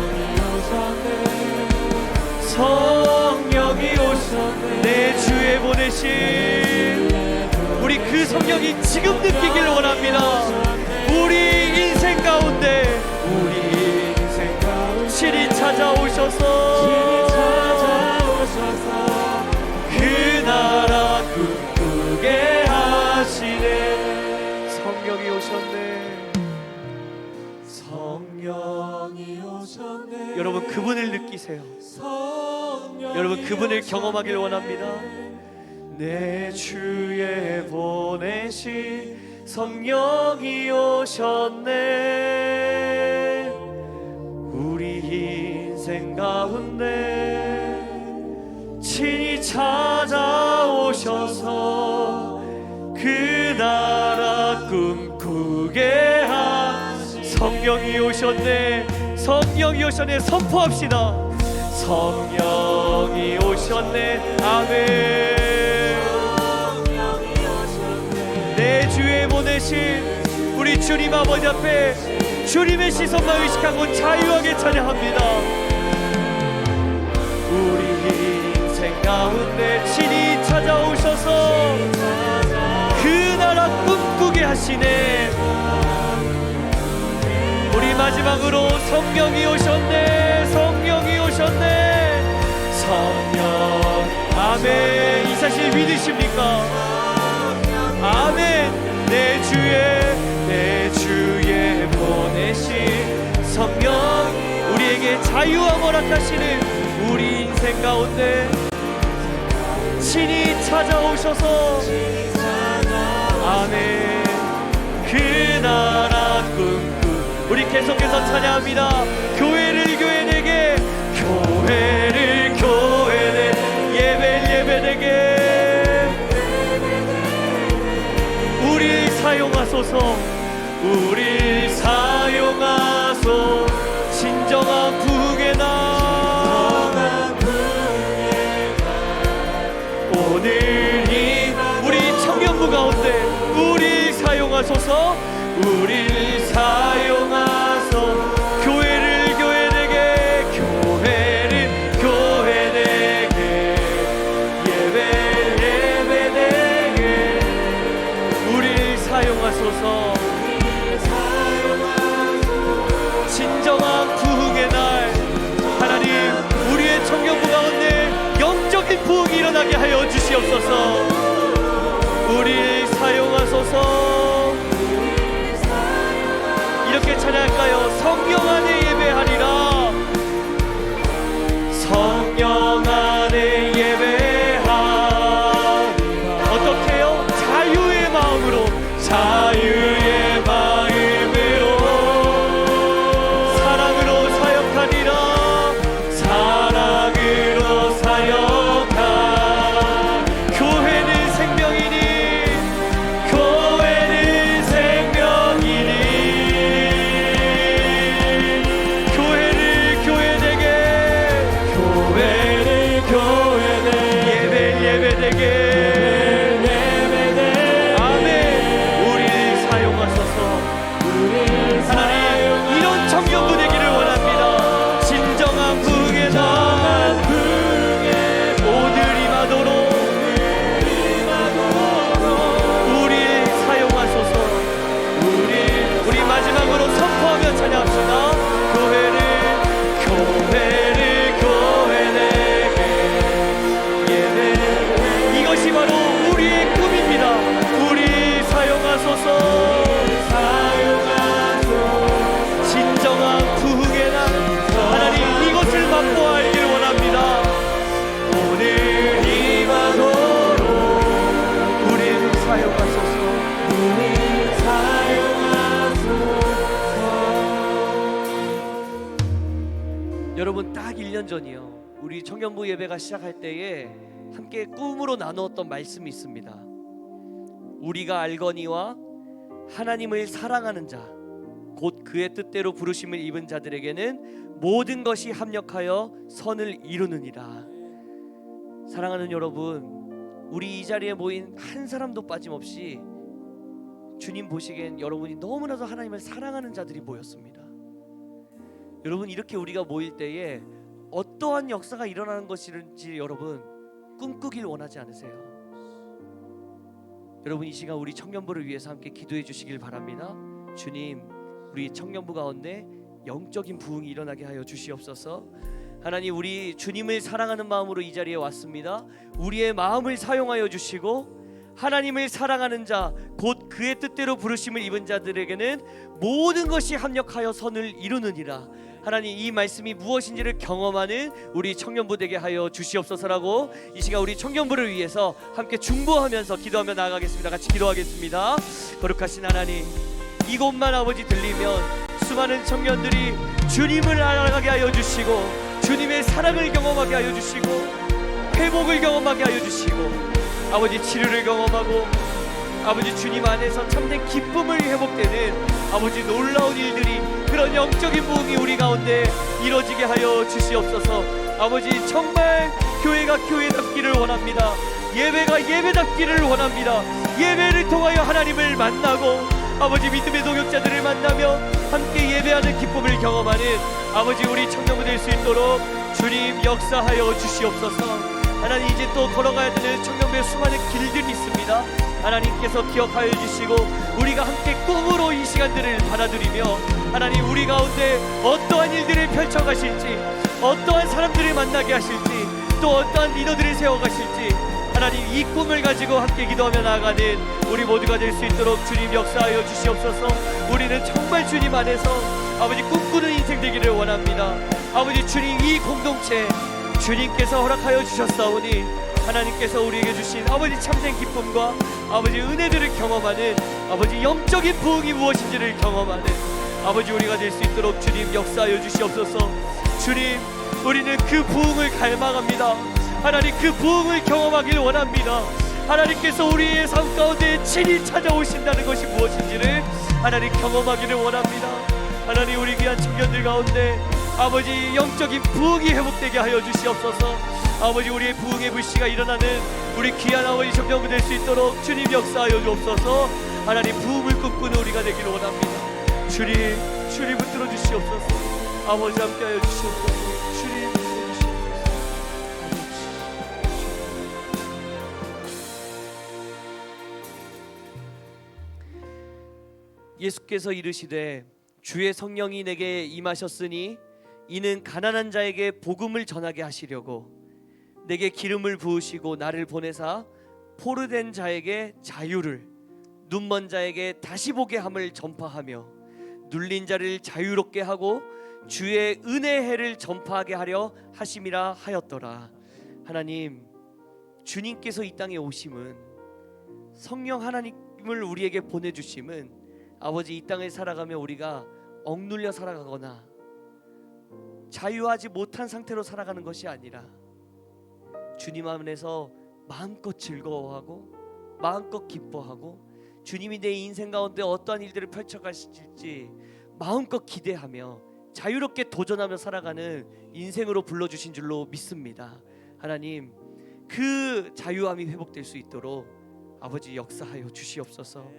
성령이 오셨네. 내 주에 보내신 우리 그 성령이 지금 느끼길 원합니다. 우리 인생 가운데 친히 찾아오셔서 그 나라 꿈꾸게 하시네. 성령이 오셨네. 성령이 오셨네. 여러분, 그분을 느끼세요. 여러분, 그분을 경험하길 원합니다. 내 주에 보내신 성령이 오셨네. 우리 인생 가운데 친히 찾아오셔서 그 나라 꿈꾸게 하시네. 성령이 오셨네. 성령이 오셨네. 선포합시다. 성령이 오셨네. 아멘. 내 주에 보내신 우리 주님 아버지 앞에 주님의 시선만 의식하고 자유하게 찬양합니다. 우리 인생 가운데 친히 찾아오셔서 그 나라 꿈꾸게 하시네. 우리 마지막으로 성령이 오셨네. 성령이 오셨네. 성령. 아멘. 이 사실 믿으십니까? 아멘. 내 주에 보내신 성령, 우리에게 우리에게 자유와 허락하시는 우리 인생 가운데 친히 찾아오셔서 아멘. 그 나라 꿈꾸 우리 계속해서 찬양합니다. 교회를 교회 내게, 교회를 교회 내, 예배를 예배 내게 우리 사용하소서, 우리 사용하소. 진정한 부흥의 날 오늘이 우리 청년부 가운데 우리 사용하소서, 우리 사용하소. 교회를 교회 내게, 교회를 교회 내게, 예배를 예배 내게 우리 사용하소서. 진정한 부흥의 날 하나님, 우리의 청년부 가운데 영적인 부흥이 일어나게 하여 주시옵소서. 우리 사용하소서. 이렇게 찬양할까요? 성령 안에 예배하리라. 성령 안에 예배하리라. 어떻게요? 자유의 마음으로, 자유의 마음으로 사랑으로 사역하리라. 사랑으로 사역하. 교회는 생명이니, 교회는 생명이니, 교회를 교회 되게, 교회를 교회 되게, 예배 예배 되게. 아멘. 우리를 사용하소서. 하나님, 이런 청년부 되기를 원합니다. 진정한 부흥의 날 오늘 임하도록 우리 사용하소서. 우리 마지막으로 선포하며 찬양합시다. 교회를 교회 내게, 예배. 이것이 바로 우리의 꿈입니다. 우리 사용하소서. 진정한 부흥의 날 하나님, 이것을 맛보아 알기를 원합니다. 오늘 임하도록 우리를 사용하소서. 우리 사용하소서. 여러분, 딱 1년 전이요, 우리 청년부 예배가 시작할 때에 함께 꿈으로 나누었던 말씀이 있습니다. 우리가 알거니와 하나님을 사랑하는 자, 곧 그의 뜻대로 부르심을 입은 자들에게는 모든 것이 합력하여 선을 이루느니라. 사랑하는 여러분, 우리 이 자리에 모인 한 사람도 빠짐없이 주님 보시기엔 여러분이 너무나도 하나님을 사랑하는 자들이 모였습니다. 여러분, 이렇게 우리가 모일 때에 어떠한 역사가 일어나는 것인지 여러분 꿈꾸길 원하지 않으세요? 여러분, 이 시간 우리 청년부를 위해서 함께 기도해 주시길 바랍니다. 주님, 우리 청년부 가운데 영적인 부흥이 일어나게 하여 주시옵소서. 하나님, 우리 주님을 사랑하는 마음으로 이 자리에 왔습니다. 우리의 마음을 사용하여 주시고 하나님을 사랑하는 자, 곧 그의 뜻대로 부르심을 입은 자들에게는 모든 것이 합력하여 선을 이루느니라. 하나님, 이 말씀이 무엇인지를 경험하는 우리 청년부 되게 하여 주시옵소서라고 이 시간 우리 청년부를 위해서 함께 중보하면서 기도하며 나아가겠습니다. 같이 기도하겠습니다. 거룩하신 하나님, 이곳만 아버지 들리면 수많은 청년들이 주님을 알아가게 하여 주시고 주님의 사랑을 경험하게 하여 주시고 회복을 경험하게 하여 주시고 아버지 치료를 경험하고 아버지 주님 안에서 참된 기쁨을 회복되는 아버지 놀라운 일들이, 그런 영적인 부흥이 우리 가운데 이루어지게 하여 주시옵소서. 아버지, 정말 교회가 교회답기를 원합니다. 예배가 예배답기를 원합니다. 예배를 통하여 하나님을 만나고 아버지 믿음의 동역자들을 만나며 함께 예배하는 기쁨을 경험하는 아버지 우리 청년부 될 수 있도록 주님 역사하여 주시옵소서. 하나님, 이제 또 걸어가야 되는 청년부의 수많은 길들이 있습니다. 하나님께서 기억하여 주시고 우리가 함께 꿈으로 이 시간들을 받아들이며 하나님, 우리 가운데 어떠한 일들을 펼쳐가실지, 어떠한 사람들을 만나게 하실지, 또 어떠한 리더들을 세워가실지 하나님, 이 꿈을 가지고 함께 기도하며 나아가는 우리 모두가 될 수 있도록 주님 역사하여 주시옵소서. 우리는 정말 주님 안에서 아버지 꿈꾸는 인생 되기를 원합니다. 아버지 주님, 이 공동체 주님께서 허락하여 주셨사오니 하나님께서 우리에게 주신 아버지 참된 기쁨과 아버지 은혜들을 경험하는 아버지 영적인 부흥이 무엇인지를 경험하는 아버지 우리가 될 수 있도록 주님 역사하여 주시옵소서. 주님, 우리는 그 부흥을 갈망합니다. 하나님, 그 부흥을 경험하길 원합니다. 하나님께서 우리의 삶 가운데 친히 찾아오신다는 것이 무엇인지를 하나님 경험하기를 원합니다. 하나님, 우리 귀한 청년들 가운데 아버지 영적인 부흥이 회복되게 하여 주시옵소서. 아버지, 우리의 부흥의 불씨가 일어나는 우리 귀한 아버지 청년부 될 수 있도록 주님 역사하여 주옵소서. 하나님, 부흥을 꿈꾸는 우리가 되기를 원합니다. 주님 붙들어 주시옵소서. 아버지 함께하여 주시옵소서. 주님 붙들어 주시옵소서. 예수께서 이르시되 주의 성령이 내게 임하셨으니 이는 가난한 자에게 복음을 전하게 하시려고 내게 기름을 부으시고 나를 보내사 포로된 자에게 자유를, 눈먼 자에게 다시 보게 함을 전파하며 눌린 자를 자유롭게 하고 주의 은혜의 해를 전파하게 하려 하심이라 하였더라. 하나님, 주님께서 이 땅에 오심은, 성령 하나님을 우리에게 보내주심은 아버지 이 땅을 살아가며 우리가 억눌려 살아가거나 자유하지 못한 상태로 살아가는 것이 아니라 주님 안에서 마음껏 즐거워하고 마음껏 기뻐하고 주님이 내 인생 가운데 어떠한 일들을 펼쳐가실지 마음껏 기대하며 자유롭게 도전하며 살아가는 인생으로 불러주신 줄로 믿습니다. 하나님, 그 자유함이 회복될 수 있도록 아버지 역사하여 주시옵소서.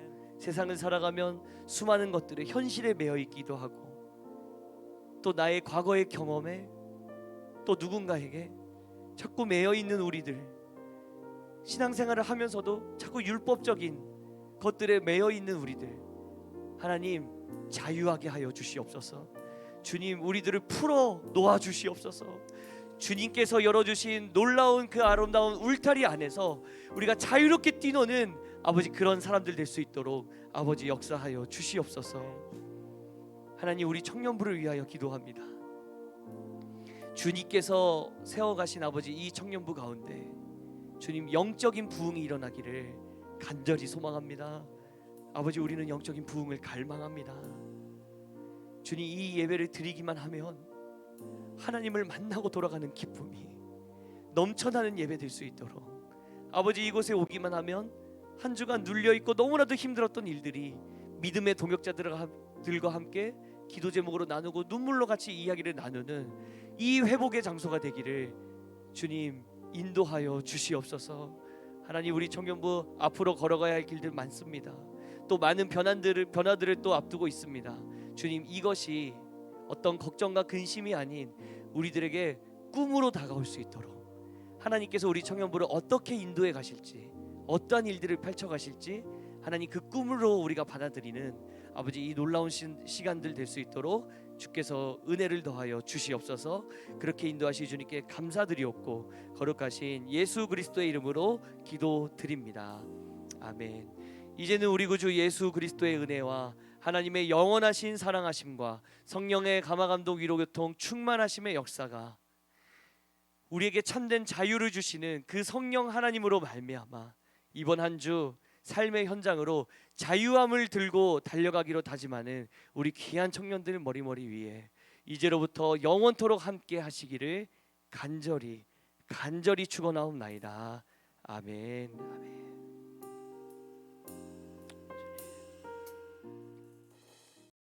세상을 살아가면 수많은 것들에 현실에 매여 있기도 하고 또 나의 과거의 경험에 또 누군가에게 자꾸 매여 있는 우리들, 신앙생활을 하면서도 자꾸 율법적인 것들에 매여 있는 우리들, 하나님 자유하게 하여 주시옵소서. 주님, 우리들을 풀어 놓아 주시옵소서. 주님께서 열어주신 놀라운 그 아름다운 울타리 안에서 우리가 자유롭게 뛰노는 아버지 그런 사람들 될 수 있도록 아버지 역사하여 주시옵소서. 하나님, 우리 청년부를 위하여 기도합니다. 주님께서 세워가신 아버지 이 청년부 가운데 주님 영적인 부흥이 일어나기를 간절히 소망합니다. 아버지, 우리는 영적인 부흥을 갈망합니다. 주님, 이 예배를 드리기만 하면 하나님을 만나고 돌아가는 기쁨이 넘쳐나는 예배 될 수 있도록 아버지 이곳에 오기만 하면 한 주간 눌려있고 너무나도 힘들었던 일들이 믿음의 동역자들과 함께 기도 제목으로 나누고 눈물로 같이 이야기를 나누는 이 회복의 장소가 되기를 주님 인도하여 주시옵소서. 하나님, 우리 청년부 앞으로 걸어가야 할 길들 많습니다. 또 많은 변화들을 또 앞두고 있습니다. 주님, 이것이 어떤 걱정과 근심이 아닌 우리들에게 꿈으로 다가올 수 있도록 하나님께서 우리 청년부를 어떻게 인도해 가실지, 어떠한 일들을 펼쳐 가실지 하나님 그 꿈으로 우리가 받아들이는 아버지 이 놀라운 시간들 될 수 있도록 주께서 은혜를 더하여 주시옵소서. 그렇게 인도하시 주님께 감사드리옵고 거룩하신 예수 그리스도의 이름으로 기도드립니다. 아멘. 이제는 우리 구주 예수 그리스도의 은혜와 하나님의 영원하신 사랑하심과 성령의 감화감동 위로교통 충만하심의 역사가 우리에게 참된 자유를 주시는 그 성령 하나님으로 말미암아 이번 한 주 삶의 현장으로 자유함을 들고 달려가기로 다짐하는 우리 귀한 청년들 머리머리 위에 이제로부터 영원토록 함께 하시기를 간절히 축원하옵나이다. 아멘. 아멘.